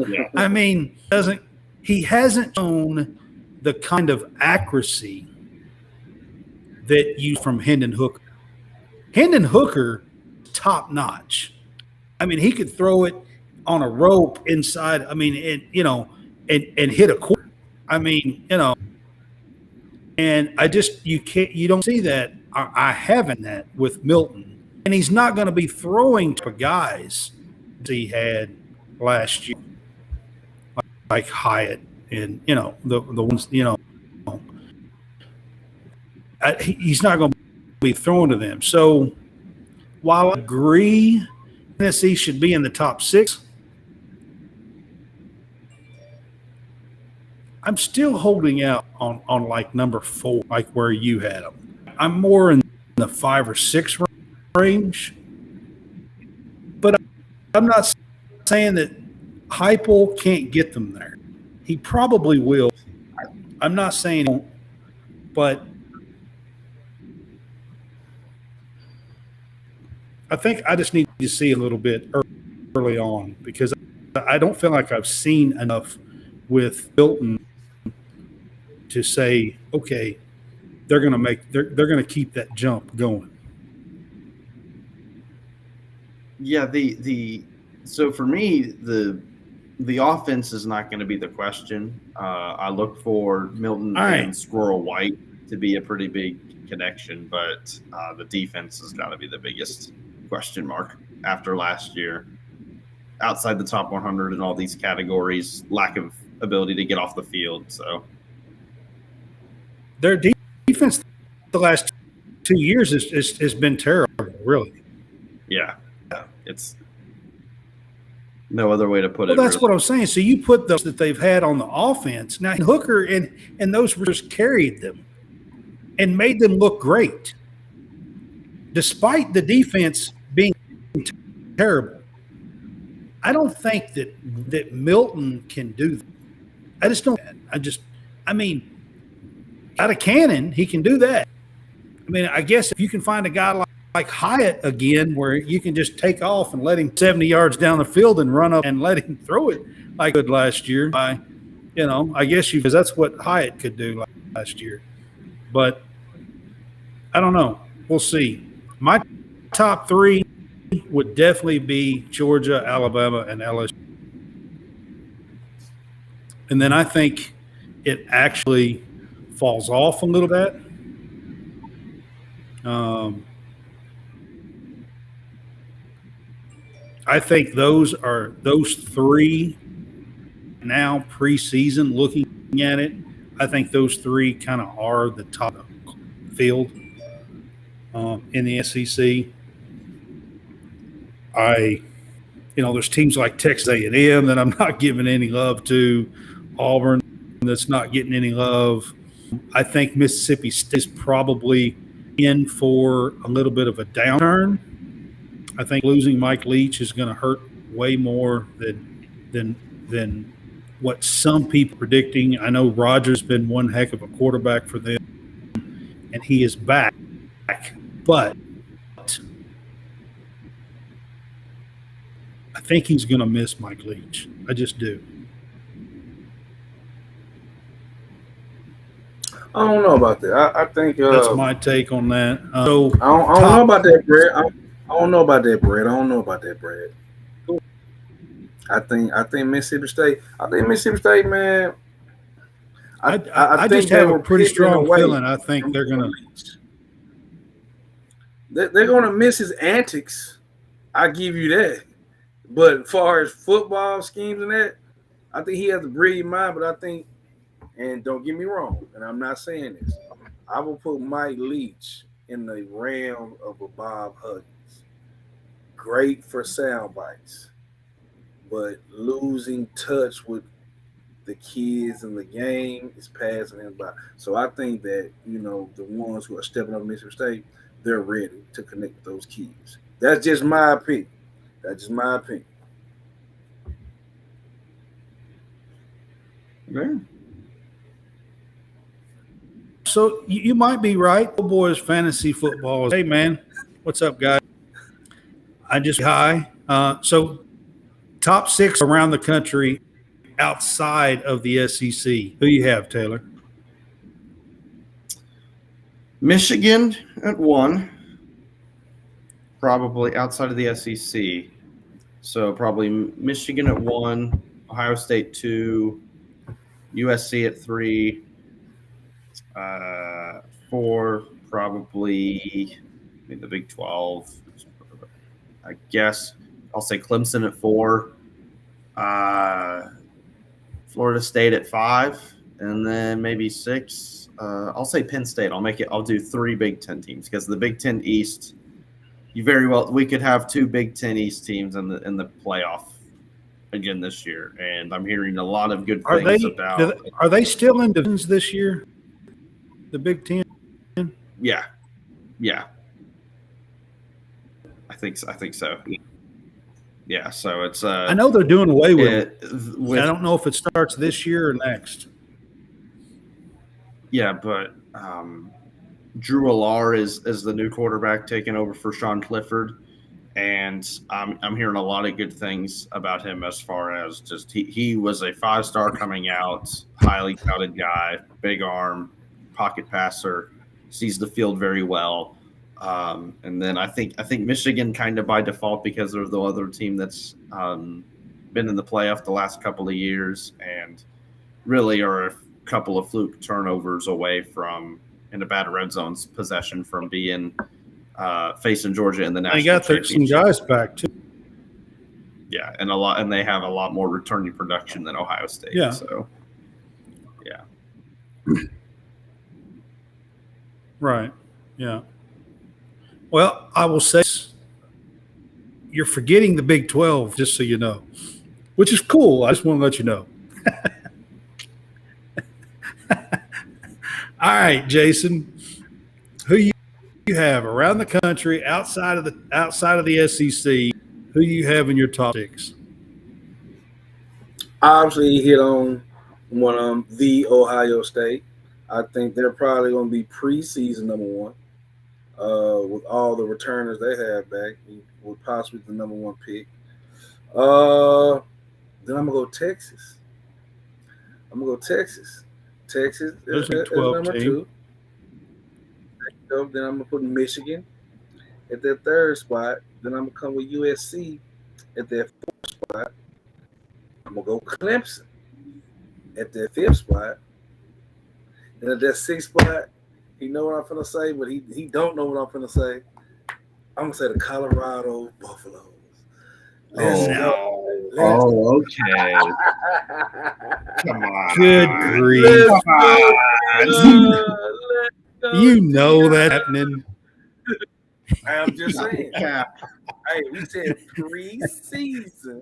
Yeah. I mean, he hasn't shown the kind of accuracy that you from Hendon Hooker. Hendon Hooker, top notch. I mean, he could throw it on a rope inside. I mean, and hit a quarter. I mean, and you don't see that. I haven't that with Milton, and he's not going to be throwing to guys he had last year, like Hyatt and the ones he's not going to be throwing to them. So while I agree Tennessee should be in the top 6, I'm still holding out on like number 4, like where you had them. I'm more in the 5 or 6 range, but I'm not saying that Heupel can't get them there. He probably will. I'm not saying he won't, but I think I just need to see a little bit early on because I don't feel like I've seen enough with Milton to say, okay, they're going to keep that jump going. Yeah, so for me the offense is not going to be the question. I look for Milton and Squirrel White to be a pretty big connection, but the defense has got to be the biggest question mark after last year. Outside the top 100 in all these categories, lack of ability to get off the field. So their defense the last 2 years has been terrible, really. Yeah, it's no other way to put it. Well, that's what I'm saying. So you put those that they've had on the offense. Now Hooker and those just carried them and made them look great, despite the defense being terrible. I don't think that Milton can do that. I just don't. I mean, out of cannon, he can do that. I mean, I guess if you can find a guy like Hyatt again, where you can just take off and let him 70 yards down the field and run up and let him throw it like good last year. I guess because that's what Hyatt could do last year. But I don't know. We'll see. My top three would definitely be Georgia, Alabama, and LSU. And then I think it actually falls off a little bit. I think those three now preseason looking at it. I think those three kind of are the top of the field in the SEC. There's teams like Texas A&M that I'm not giving any love to. Auburn that's not getting any love. I think Mississippi State is probably in for a little bit of a downturn. I think losing Mike Leach is going to hurt way more than what some people are predicting. I know Rogers has been one heck of a quarterback for them, and he is back. But I think he's going to miss Mike Leach. I just do. I don't know about that. I think that's my take on that. I don't know about that, Brad. I don't know about that, Brad. I think Mississippi State. Mississippi State, man. I just have a pretty strong feeling. I think they're gonna. They're gonna miss his antics. I give you that. But as far as football schemes and that, I think he has a brilliant mind. But I think, and don't get me wrong, and I'm not saying this, I will put Mike Leach in the realm of a Bob Huggins. Great for sound bites, but losing touch with the kids in the game is passing him by. So I think that, the ones who are stepping up Mississippi State, they're ready to connect with those kids. That's just my opinion. Yeah. So you might be right. Oh, boys, fantasy football. Hey, man, what's up, guys? I just hi. So top 6 around the country outside of the SEC. Who you have, Taylor? Michigan at 1, probably outside of the SEC. So probably Michigan at 1, Ohio State 2, USC at 3, 4 probably the Big 12. I guess I'll say Clemson at 4, Florida State at 5, and then maybe 6. I'll say Penn State. I'll do 3 Big Ten teams because the Big Ten East, we could have 2 Big Ten East teams in the playoff again this year, and I'm hearing a lot of good things about. Are they still in divisions this year? The Big Ten. Yeah. I think so. Yeah, so it's. I know they're doing away with it. I don't know if it starts this year or next. Yeah, but Drew Allar is the new quarterback taking over for Sean Clifford, and I'm hearing a lot of good things about him as far as just he was a 5-star coming out, highly touted guy, big arm, pocket passer, sees the field very well. And then I think Michigan kind of by default because they're the other team that's been in the playoff the last couple of years and really are a couple of fluke turnovers away from in a bad red zone's possession from being facing Georgia in the national championship. They got some guys back too. Yeah, and they have a lot more returning production than Ohio State. Yeah. So yeah. Right. Yeah. Well, I will say you're forgetting the Big 12, just so you know, which is cool. I just want to let you know. All right, Jason, who you have around the country outside of the SEC? Who you have in your top 6? Obviously, you hit on one of them, the Ohio State. I think they're probably going to be preseason number 1. with all the returners they have back. He would possibly be the number one pick. Then I'm gonna go Texas. Texas There's a is 12 number team. 2. So then I'm gonna put Michigan at that third spot. Then I'm gonna come with USC at that fourth spot. I'm gonna go Clemson at that fifth spot. And at that sixth spot, he know what I'm finna say, but he don't know what I'm finna say. I'm gonna say the Colorado Buffaloes. Let's go. Let's okay. Come on. Good grief. Let's go. Let's go. You know that happening. I'm just saying. Yeah. Hey, we said preseason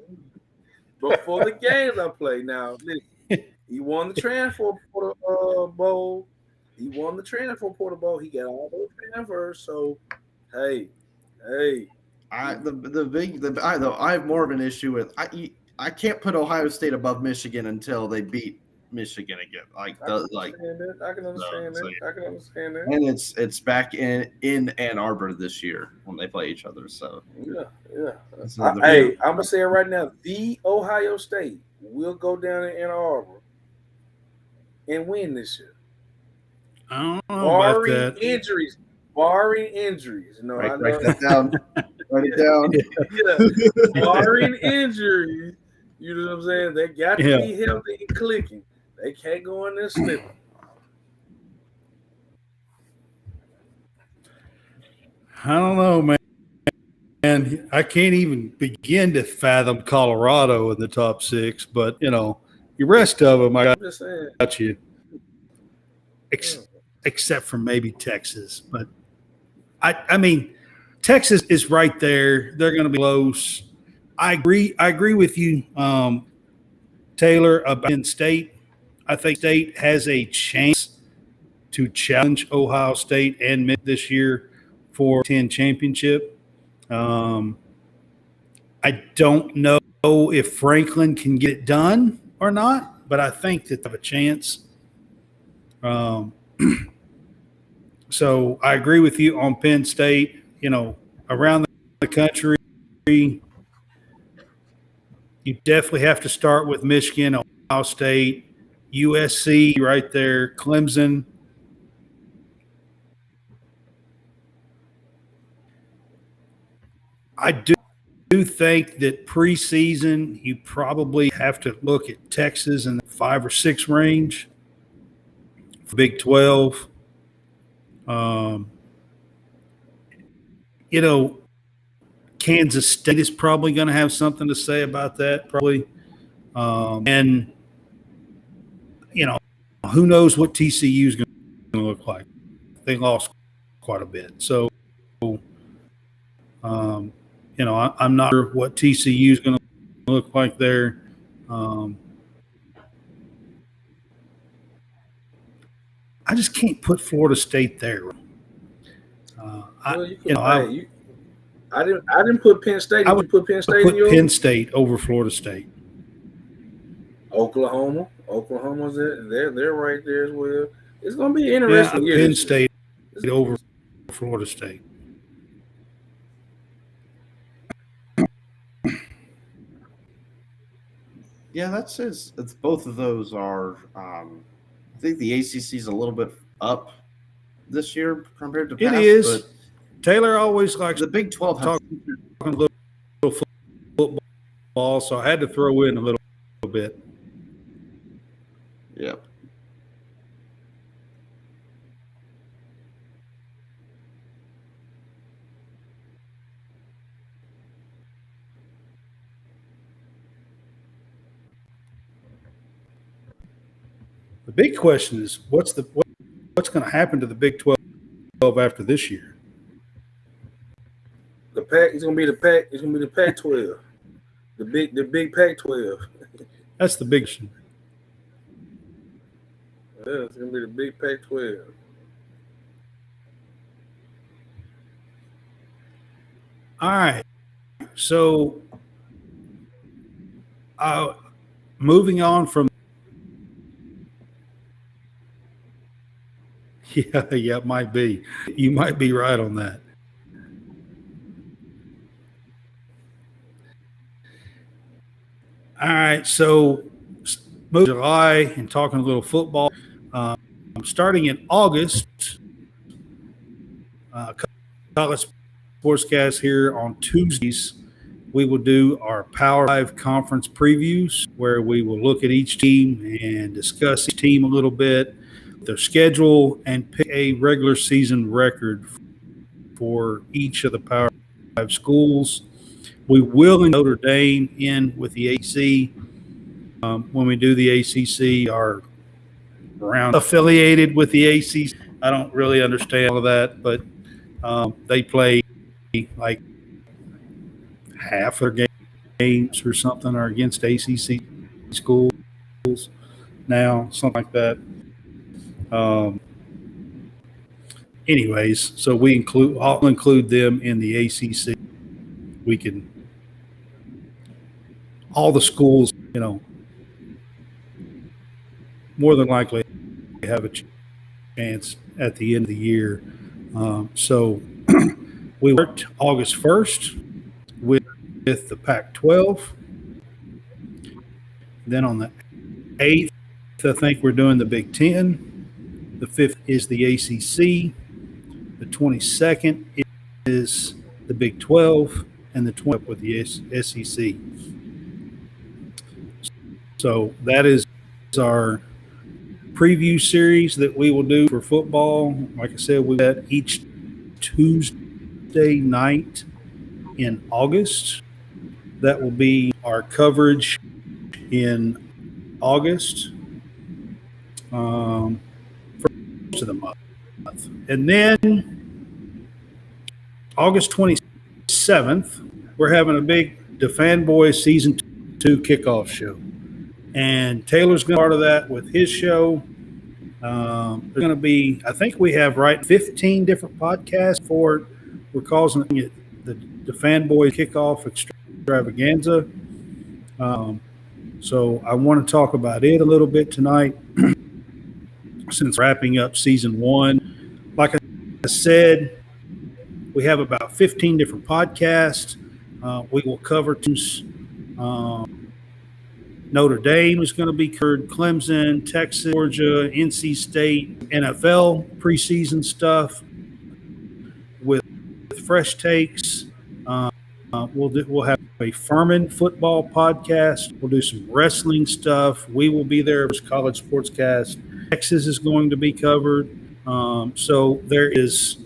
before the games I played. Now, listen, he won the transfer portal bowl. He won the transfer portal bowl. He got all those transfers. So, hey. I have more of an issue with I can't put Ohio State above Michigan until they beat Michigan again. I can understand that. And it's back in Ann Arbor this year when they play each other. So Yeah. Hey, I'm gonna say it right now. The Ohio State will go down in Ann Arbor and win this year. I don't know about that. Barring injuries. No, I know. Write that down. Write it down. Yeah. Barring injuries, you know what I'm saying? They got to be healthy and clicking. They can't go in there slipping. I don't know, man. And I can't even begin to fathom Colorado in the top 6, but the rest of them, I got you. Except for maybe Texas, but I mean, Texas is right there. They're going to be close. I agree with you, Taylor, about Penn State. I think State has a chance to challenge Ohio State and Michigan this year for 10 championship. I don't know if Franklin can get it done or not, but I think that they have a chance. So I agree with you on Penn State. Around the country, you definitely have to start with Michigan, Ohio State, USC right there, Clemson. I do think that preseason you probably have to look at Texas in the 5 or 6 range. For Big 12. Kansas State is probably going to have something to say about that, probably. And who knows what TCU is going to look like? They lost quite a bit. So, I'm not sure what TCU is going to look like there. I just can't put Florida State there. I didn't put Penn State. Did you put Penn State in yours? Penn State over Florida State. Oklahoma's there. They're right there as well. It's going to be interesting. Yeah, Penn State over Florida State. Yeah, it's both of those are. I think the ACC is a little bit up this year compared to past. It is. But Taylor always likes the Big 12 talking a little football, so I had to throw in a little bit. Yep. The big question is what's going to happen to the Big 12 after this year? The Pac is going to be the Pac. It's going to be the Pac-12. The big Pac-12. That's the big question. Yeah, it's going to be the big Pac-12. All right. So, moving on from Yeah, it might be. You might be right on that. All right, so moving to July and talking a little football. Um, Starting in August, college sportscast here on Tuesdays. We will do our Power 5 conference previews where we will look at each team and discuss each team a little bit, their schedule, and pick a regular season record for each of the Power 5 schools. We will include Notre Dame in with the ACC. When we do the ACC, our round affiliated with the ACC. I don't really understand all of that, but they play like half their games or something are against ACC schools now, something like that. Um, Anyways, so I'll include them in the ACC. We can all the schools, more than likely have a chance at the end of the year. So we worked August 1st with the Pac-12. Then on the 8th, I think we're doing the Big Ten. The 5th is the ACC. The 22nd is the Big 12, and the 20th with the SEC. So that is our preview series that we will do for football. Like I said, we met each Tuesday night in August. That will be our coverage in August for most of the month. And then August 27th, we're having a big The Fanboys Season 2 kickoff show. And Taylor's going to be part of that with his show. There's going to be, I think we have 15 different podcasts for it. We're calling it the Fanboy Kickoff Extravaganza. So I want to talk about it a little bit tonight since wrapping up season 1. Like I said, we have about 15 different podcasts. We will cover teams. Notre Dame is going to be covered, Clemson, Texas, Georgia, NC State, NFL preseason stuff with fresh takes. We'll have a Furman football podcast. We'll do some wrestling stuff. We will be there as College Sportscast. Texas is going to be covered. So there is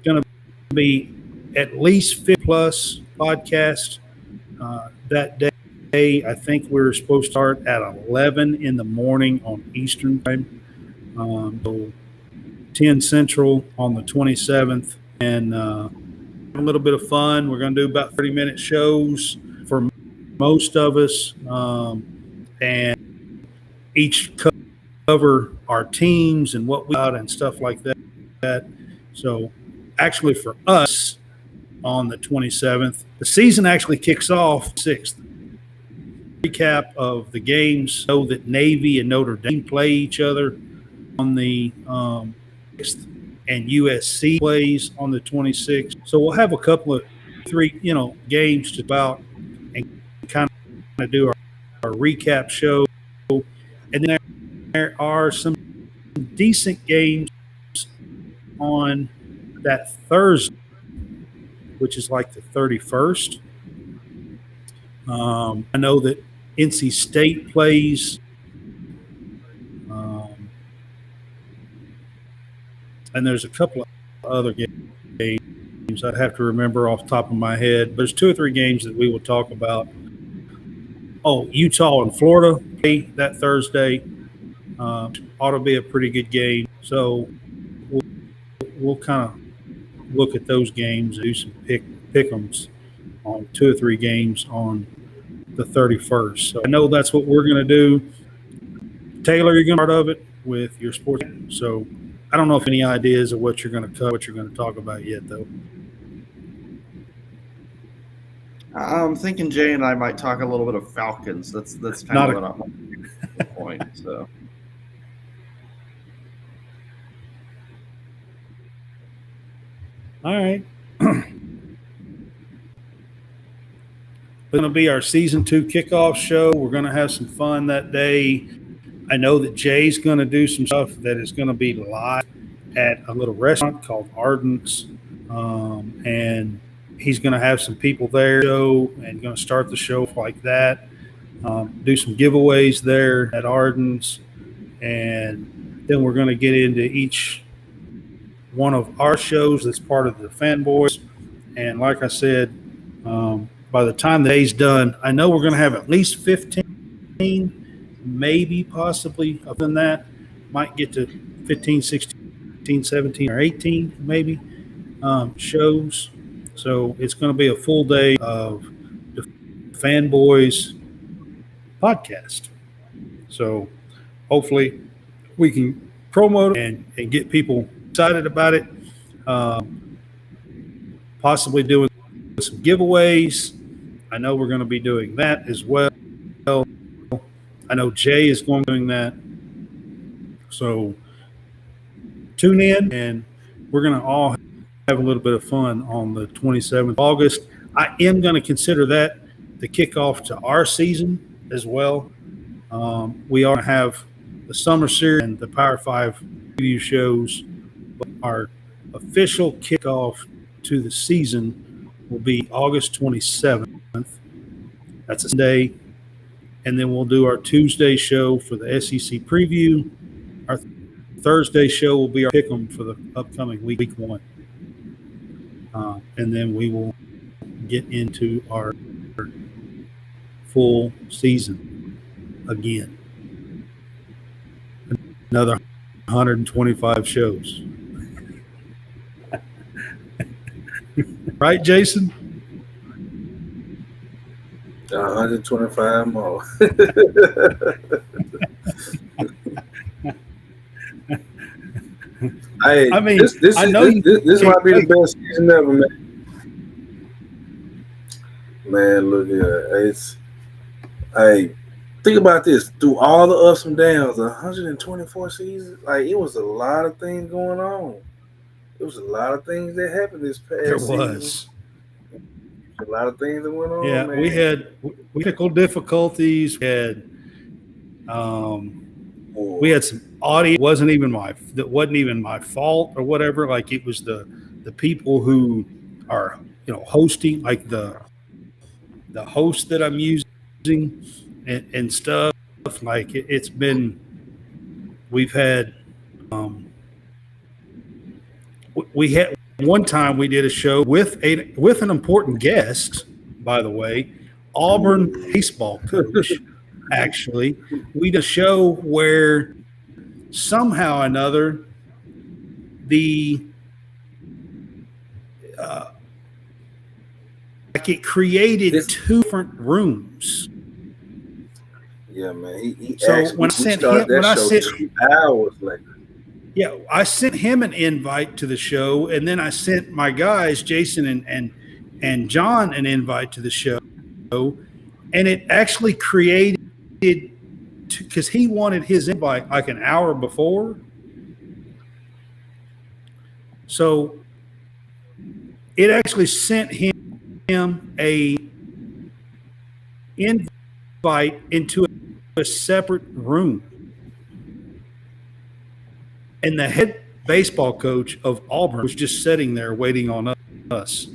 going to be at least 50 plus podcasts that day. I think we're supposed to start at 11 in the morning on Eastern time, so 10 Central on the 27th, and a little bit of fun. We're going to do about 30-minute shows for most of us, and each cover our teams and what we got and stuff like that. So actually for us on the 27th, the season actually kicks off 6th. Recap of the games so that Navy and Notre Dame play each other on the 6th, and USC plays on the 26th. So we'll have a couple of 3 games to about and kind of do our recap show. And then there are some decent games on that Thursday, which is like the 31st. I know that NC State plays, and there's a couple of other games I'd have to remember off the top of my head. There's 2 or 3 games that we will talk about. Oh, Utah and Florida play that Thursday. Ought to be a pretty good game. So we'll kind of look at those games and do some pick-ems on 2 or 3 games on the 31st. So I know that's what we're going to do. Taylor, you're going to be part of it with your sports. So I don't know if any ideas of what you're going to cover, what you're going to talk about yet, though. I'm thinking Jay and I might talk a little bit of Falcons. That's kind of what I'm at the point. So All right. It's going to be our season 2 kickoff show. We're going to have some fun that day. I know that Jay's going to do some stuff that is going to be live at a little restaurant called Arden's. And he's going to have some people there and going to start the show like that. Do some giveaways there at Arden's. And then we're going to get into each one of our shows that's part of the Fanboys. And like I said, by the time the day's done, I know we're going to have at least 15, maybe possibly other than that. Might get to 15, 16, 17, or 18 maybe shows. So it's going to be a full day of the Fanboys podcast. So hopefully we can promote it and get people excited about it. Possibly doing some giveaways. I know we're going to be doing that as well. I know Jay is going to be doing that. So tune in, and we're going to all have a little bit of fun on the 27th of August. I am going to consider that the kickoff to our season as well. We are going to have the Summer Series and the Power 5 preview shows. But our official kickoff to the season will be August 27th. That's a Sunday. And then we'll do our Tuesday show for the SEC preview. Our Thursday show will be our pick'em for the upcoming week one. And then we will get into our full season again. Another 125 shows. Right, Jason? 125 more. I mean, this might be the best season ever, man. Man, look here. Think about this. Through all the ups and downs, 124 seasons, like it was a lot of things going on. There was a lot of things that happened this past season. There was. A lot of things that went on. Yeah, man. we had technical difficulties. We had some audio. That wasn't even my fault or whatever. Like it was the people who are hosting, like the host that I'm using and stuff. Like it's been. We've had. We had. One time we did a show with an important guest, by the way, Auburn baseball coach. Actually, we did a show where somehow or another it created two different rooms. Yeah, man. He so when I sent him, 2 hours later. Yeah, I sent him an invite to the show, and then I sent my guys, Jason and John, an invite to the show, and it actually created, because he wanted his invite like an hour before. So it actually sent him a invite into a separate room. And the head baseball coach of Auburn was just sitting there waiting on us.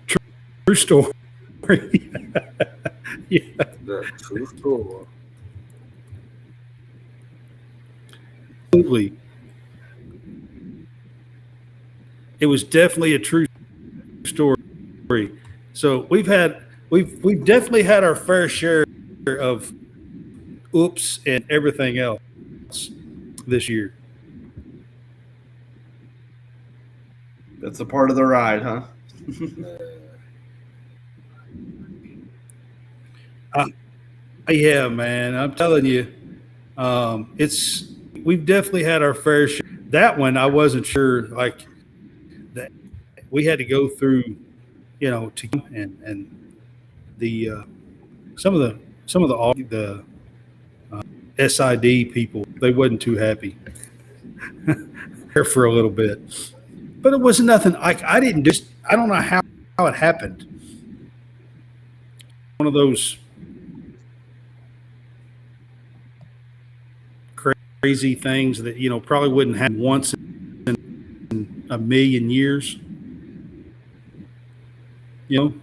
True story. Yeah. That's true story. Absolutely. It was definitely a true story. So we've definitely had our fair share of oops and everything else this year. That's a part of the ride, huh? Yeah, man. I'm telling you, we've definitely had our fair share. That one, I wasn't sure. Like that, we had to go through, and the some of the SID people, they wasn't too happy there for a little bit. but it wasn't nothing like I didn't just. I don't know how it happened. One of those crazy things that probably wouldn't happen once in a million years. You know,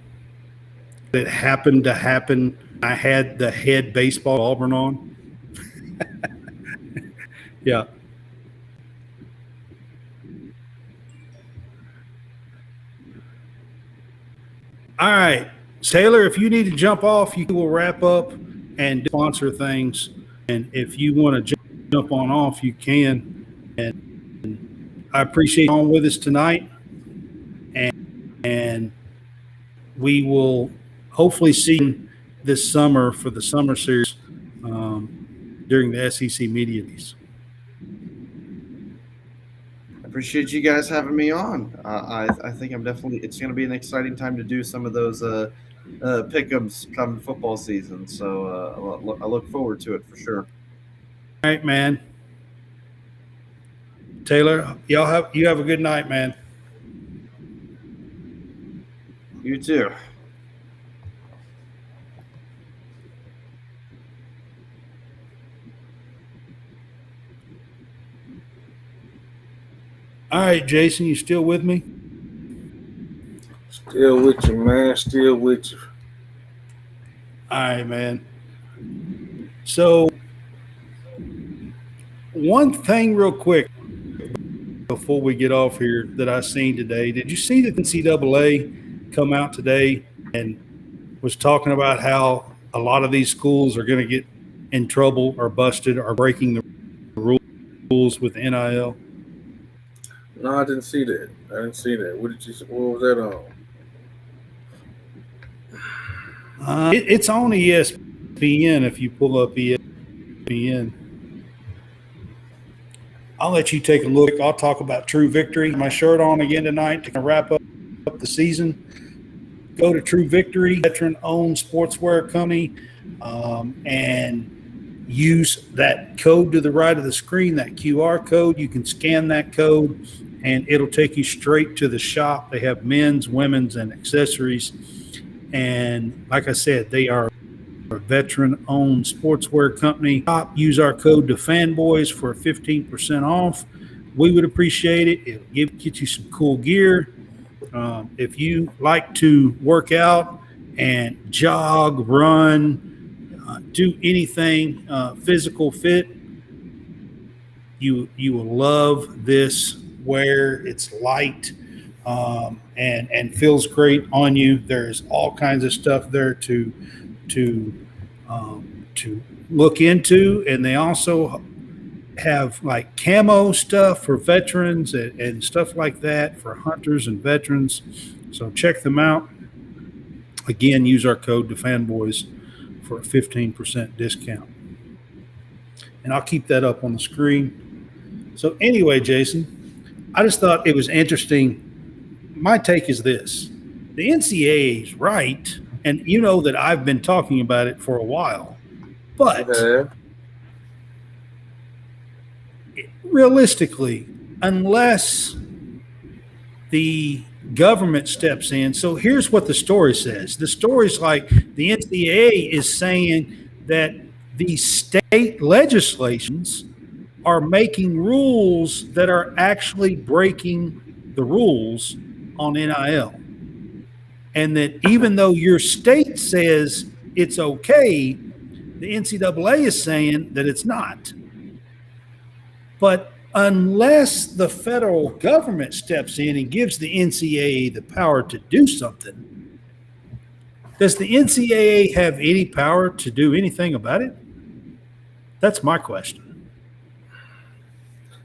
that happened to happen. I had the head baseball Auburn on. Yeah. All right, Taylor. If you need to jump off, you will wrap up and sponsor things. And if you want to jump on off, you can. And I appreciate you on with us tonight. And we will hopefully see you this summer for the summer series during the SEC media days. Appreciate you guys having me on. I think it's going to be an exciting time to do some of those pick'ems come football season. So I look forward to it for sure. All right, man. Taylor, you have a good night, man. You too. All right, Jason, you still with me? Still with you, man. Still with you. All right, man. So, one thing real quick before we get off here that I seen today. Did you see the NCAA come out today and was talking about how a lot of these schools are going to get in trouble or busted or breaking the rules with NIL? No, I didn't see that. What was that on? It's on ESPN if you pull up ESPN. I'll let you take a look. I'll talk about True Victory. My shirt on again tonight to wrap up the season. Go to True Victory, veteran-owned sportswear company, and use that code to the right of the screen, that QR code. You can scan that code, and it'll take you straight to the shop. They have men's, women's, and accessories. And like I said, they are a veteran-owned sportswear company. Use our code DeFanboys for 15% off. We would appreciate it. It'll get you some cool gear. If you like to work out and jog, run, do anything physical fit, you will love this wear. It's light and feels great on you. There's all kinds of stuff there to look into, and they also have like camo stuff for veterans and stuff like that for hunters and veterans. So check them out. Again, use our code DeFanboys for a 15% discount. And I'll keep that up on the screen. So anyway, Jason, I just thought it was interesting. My take is this. The NCAA is right, and you know that I've been talking about it for a while. But realistically, unless the government steps in. So here's what the story says. The story's like the NCAA is saying that the state legislations are making rules that are actually breaking the rules on NIL. And that even though your state says it's okay, the NCAA is saying that it's not. But unless the federal government steps in and gives the NCAA the power to do something, does the NCAA have any power to do anything about it? That's my question.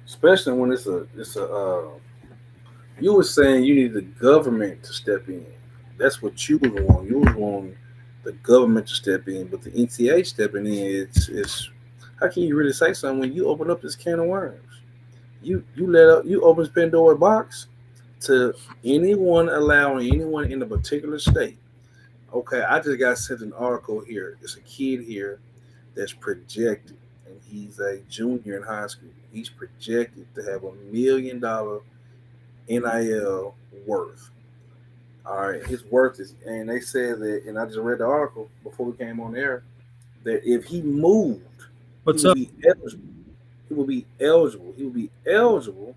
Especially when you were saying you need the government to step in. That's what you was wanting. You was wanting the government to step in, but the NCAA stepping in is how can you really say something when you open up this can of worms? You open Pandora's box to allowing anyone in a particular state. Okay, I just got sent an article here. There's a kid here that's projected, and he's a junior in high school. He's projected to have $1 million NIL worth. All right, his worth is, and they said that, and I just read the article before we came on air, that if he moved, he What's would up? be eligible. He would be eligible. He would be eligible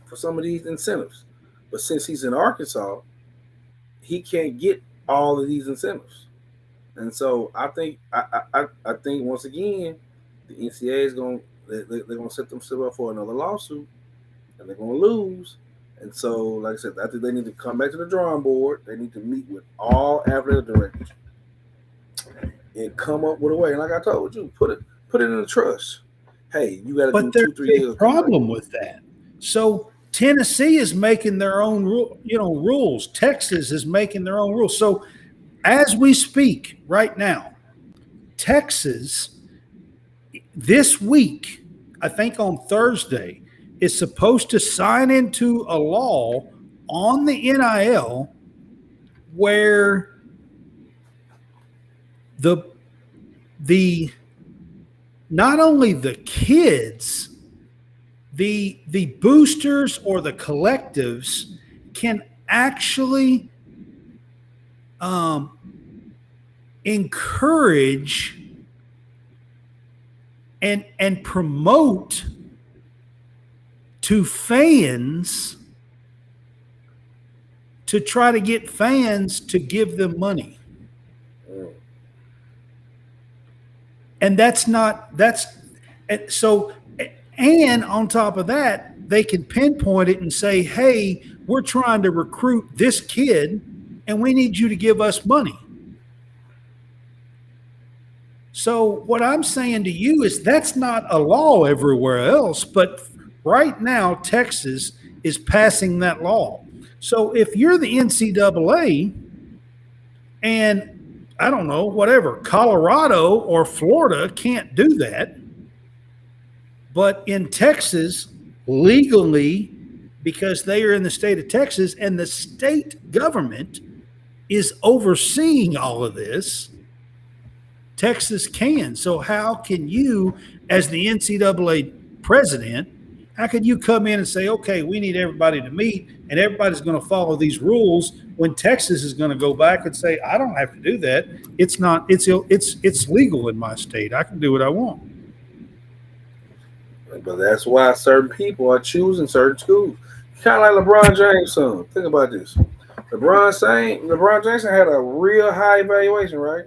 for some of these incentives. But since he's in Arkansas, he can't get all of these incentives. And so I think once again, the NCAA is going they're going to set themselves up for another lawsuit, and they're going to lose. And so, like I said, I think they need to come back to the drawing board. They need to meet with all athletic directors and come up with a way. And like I told you, put it in a trust. Hey, you got to do But there's 2-3 a years. problem with that. So Tennessee is making their own rules. Texas is making their own rules. So as we speak right now, Texas this week, I think on Thursday, is supposed to sign into a law on the NIL where the not only the kids, the boosters or the collectives can actually encourage and promote to fans to try to get fans to give them money. And so, and on top of that, they can pinpoint it and say, hey, we're trying to recruit this kid and we need you to give us money. So what I'm saying to you is that's not a law everywhere else, but right now, Texas is passing that law. So if you're the NCAA and I don't know, whatever, Colorado or Florida can't do that, but in Texas, legally, because they are in the state of Texas and the state government is overseeing all of this, Texas can. So how can you, as the NCAA president, how could you come in and say, okay, we need everybody to meet and everybody's going to follow these rules when Texas is going to go back and say, I don't have to do that. It's legal in my state. I can do what I want. But that's why certain people are choosing certain schools. Kind of like LeBron James' son. Think about this. LeBron James had a real high evaluation, right?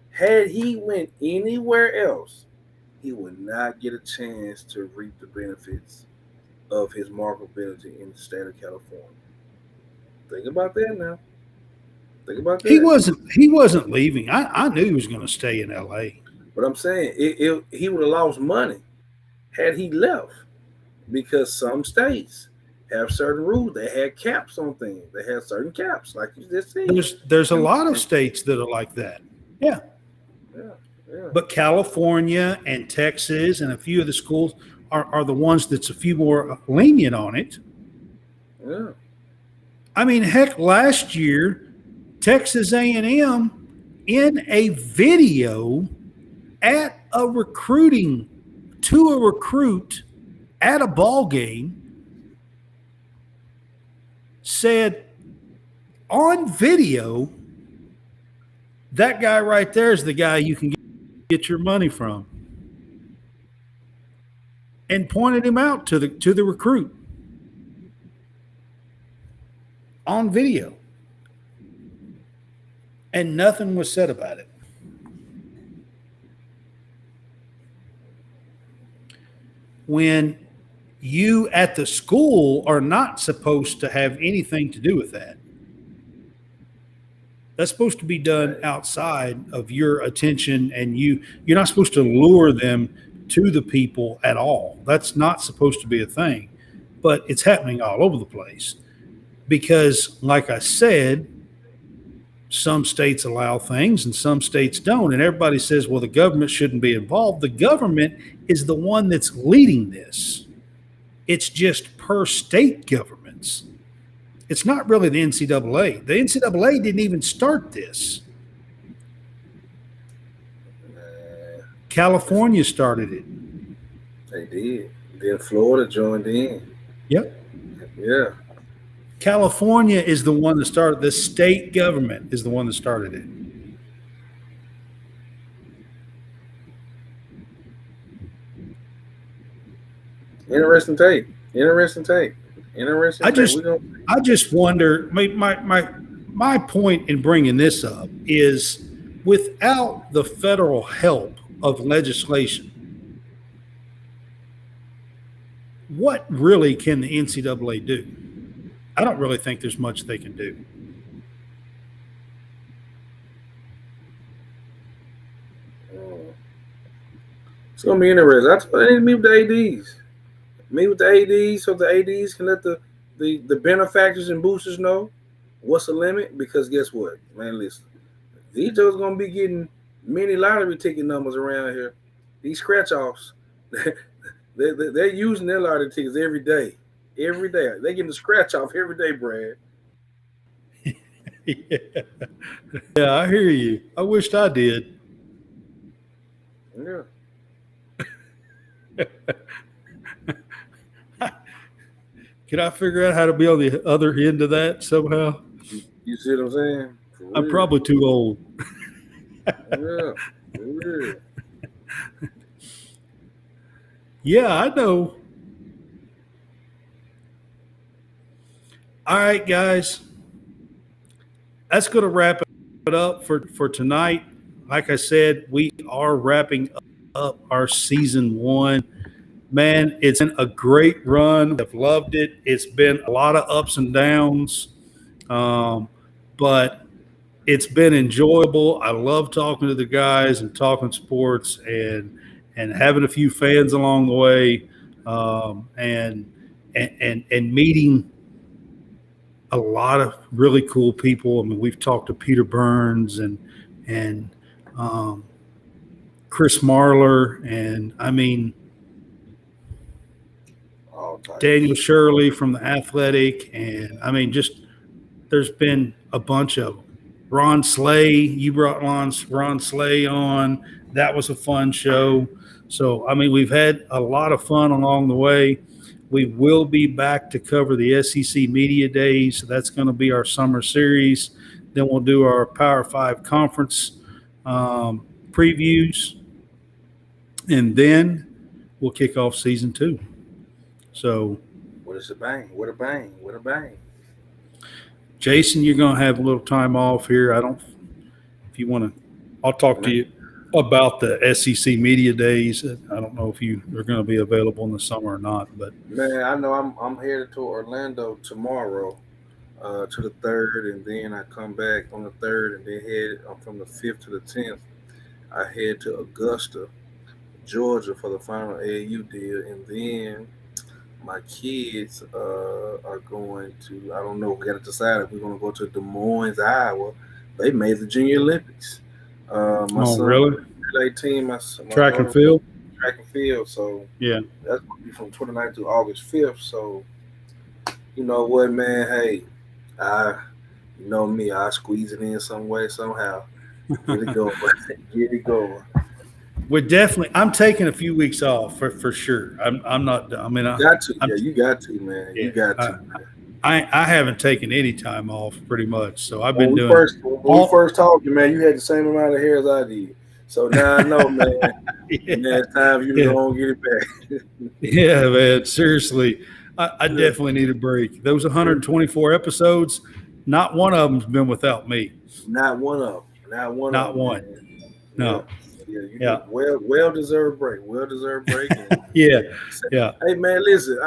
Had he went anywhere else, he would not get a chance to reap the benefits of his marketability in the state of California. Think about that now. Think about that. He wasn't leaving. I knew he was going to stay in LA. But I'm saying he would have lost money had he left, because some states have certain rules. They had caps on things. They had certain caps, like you just said. There's a lot of states that are like that. Yeah. But California and Texas and a few of the schools are the ones that's a few more lenient on it. Yeah. I mean, heck, last year, Texas A&M in a video at a recruit at a ball game said on video, that guy right there is the guy you can get your money from, and pointed him out to the recruit on video, and nothing was said about it. When you at the school are not supposed to have anything to do with that. That's supposed to be done outside of your attention, and you're not supposed to lure them to the people at all. That's not supposed to be a thing, but it's happening all over the place because, like I said, some states allow things and some states don't, and everybody says, well, the government shouldn't be involved. The government is the one that's leading this. It's just per state governments. It's not really the NCAA. The NCAA didn't even start this. California started it. They did. Then Florida joined in. Yep. Yeah. California is the one that started. The state government is the one that started it. Interesting take. Interesting take. Interesting I take. just, I just wonder. My point in bringing this up is, without the federal help of legislation, what really can the NCAA do? I don't really think there's much they can do. It's gonna be interesting. That's what they need to meet with the ADs. Meet with the ADs so the ADs can let the benefactors and boosters know what's the limit. Because guess what, man? Listen, these Joes gonna be getting many lottery ticket numbers around here. These scratch offs, they're using their lottery tickets every day. Every day they getting the scratch off every day, Brad. Yeah. Yeah, I hear you. I wished I did. Yeah. Can I figure out how to be on the other end of that somehow? You see what I'm saying? I'm probably too old. Yeah. Yeah. Yeah, I know. All right, guys. That's going to wrap it up for tonight. Like I said, we are wrapping up our season 1. Man, it's been a great run. I've loved it. It's been a lot of ups and downs, but it's been enjoyable. I love talking to the guys and talking sports and having a few fans along the way, and meeting a lot of really cool people. I mean, we've talked to Peter Burns and Chris Marlar, and I mean, Daniel Shirley from the Athletic, and I mean, just there's been a bunch of them. Ron Slay, you brought Ron Slay on. That was a fun show. So, I mean, we've had a lot of fun along the way. We will be back to cover the SEC Media Days. So that's going to be our summer series. Then we'll do our Power 5 conference previews. And then we'll kick off season 2. So, what is a bang? What a bang! What a bang! Jason, you're going to have a little time off here. If you want to, I'll talk to you about the SEC Media Days. I don't know if you are going to be available in the summer or not, but man, I know I'm headed to Orlando tomorrow, to the 3rd, and then I come back on the 3rd, and then head from the 5th to the 10th. I head to Augusta, Georgia for the final AAU deal, and then my kids are going to, I don't know, we got to decide if we're going to go to Des Moines, Iowa. They made the Junior Olympics. My son, really? Relay team, my track and field? Track and field. So yeah, that's going to be from 29th to August 5th. So, you know what, man? Hey, you know me, I squeeze it in some way, somehow. Get it going. Get it going. We're definitely. I'm taking a few weeks off for sure. I'm not. I mean, you got to. Yeah, you got to, man. Yeah, you got to. I haven't taken any time off pretty much. So I've when been we doing. When we first talked, man, you had the same amount of hair as I did. So now I know, man. Yeah. Now it's time for you to go and get it back. Yeah, man. Seriously, I definitely need a break. Those 124 episodes, not one of them's been without me. Not one of them. Not one. Not of them, one. Man. No. Yeah, well deserved break. Well deserved break. Yeah. Hey man, listen.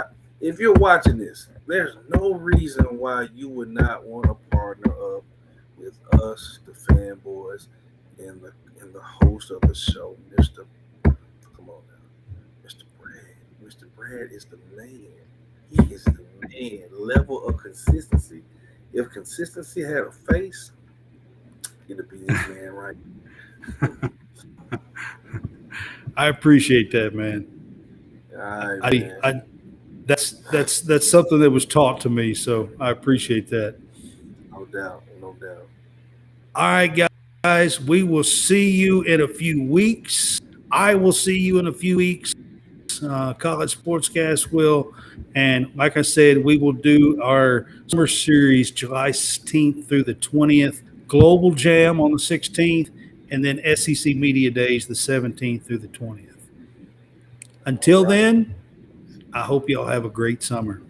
If you're watching this, there's no reason why you would not want to partner up with us, the fanboys, and the host of the show, Mr. Come on now, Mr. Brad. Mr. Brad is the man. He is the man. Level of consistency. If consistency had a face, it'd be this man right. I appreciate that, man. Man. That's something that was taught to me, so I appreciate that. No doubt. All right, guys, we will see you in a few weeks. I will see you in a few weeks. us. College Sportscast will. And like I said, we will do our summer series July 16th through the 20th, Global Jam on the 16th, and then SEC Media Days the 17th through the 20th. Until then, I hope y'all have a great summer.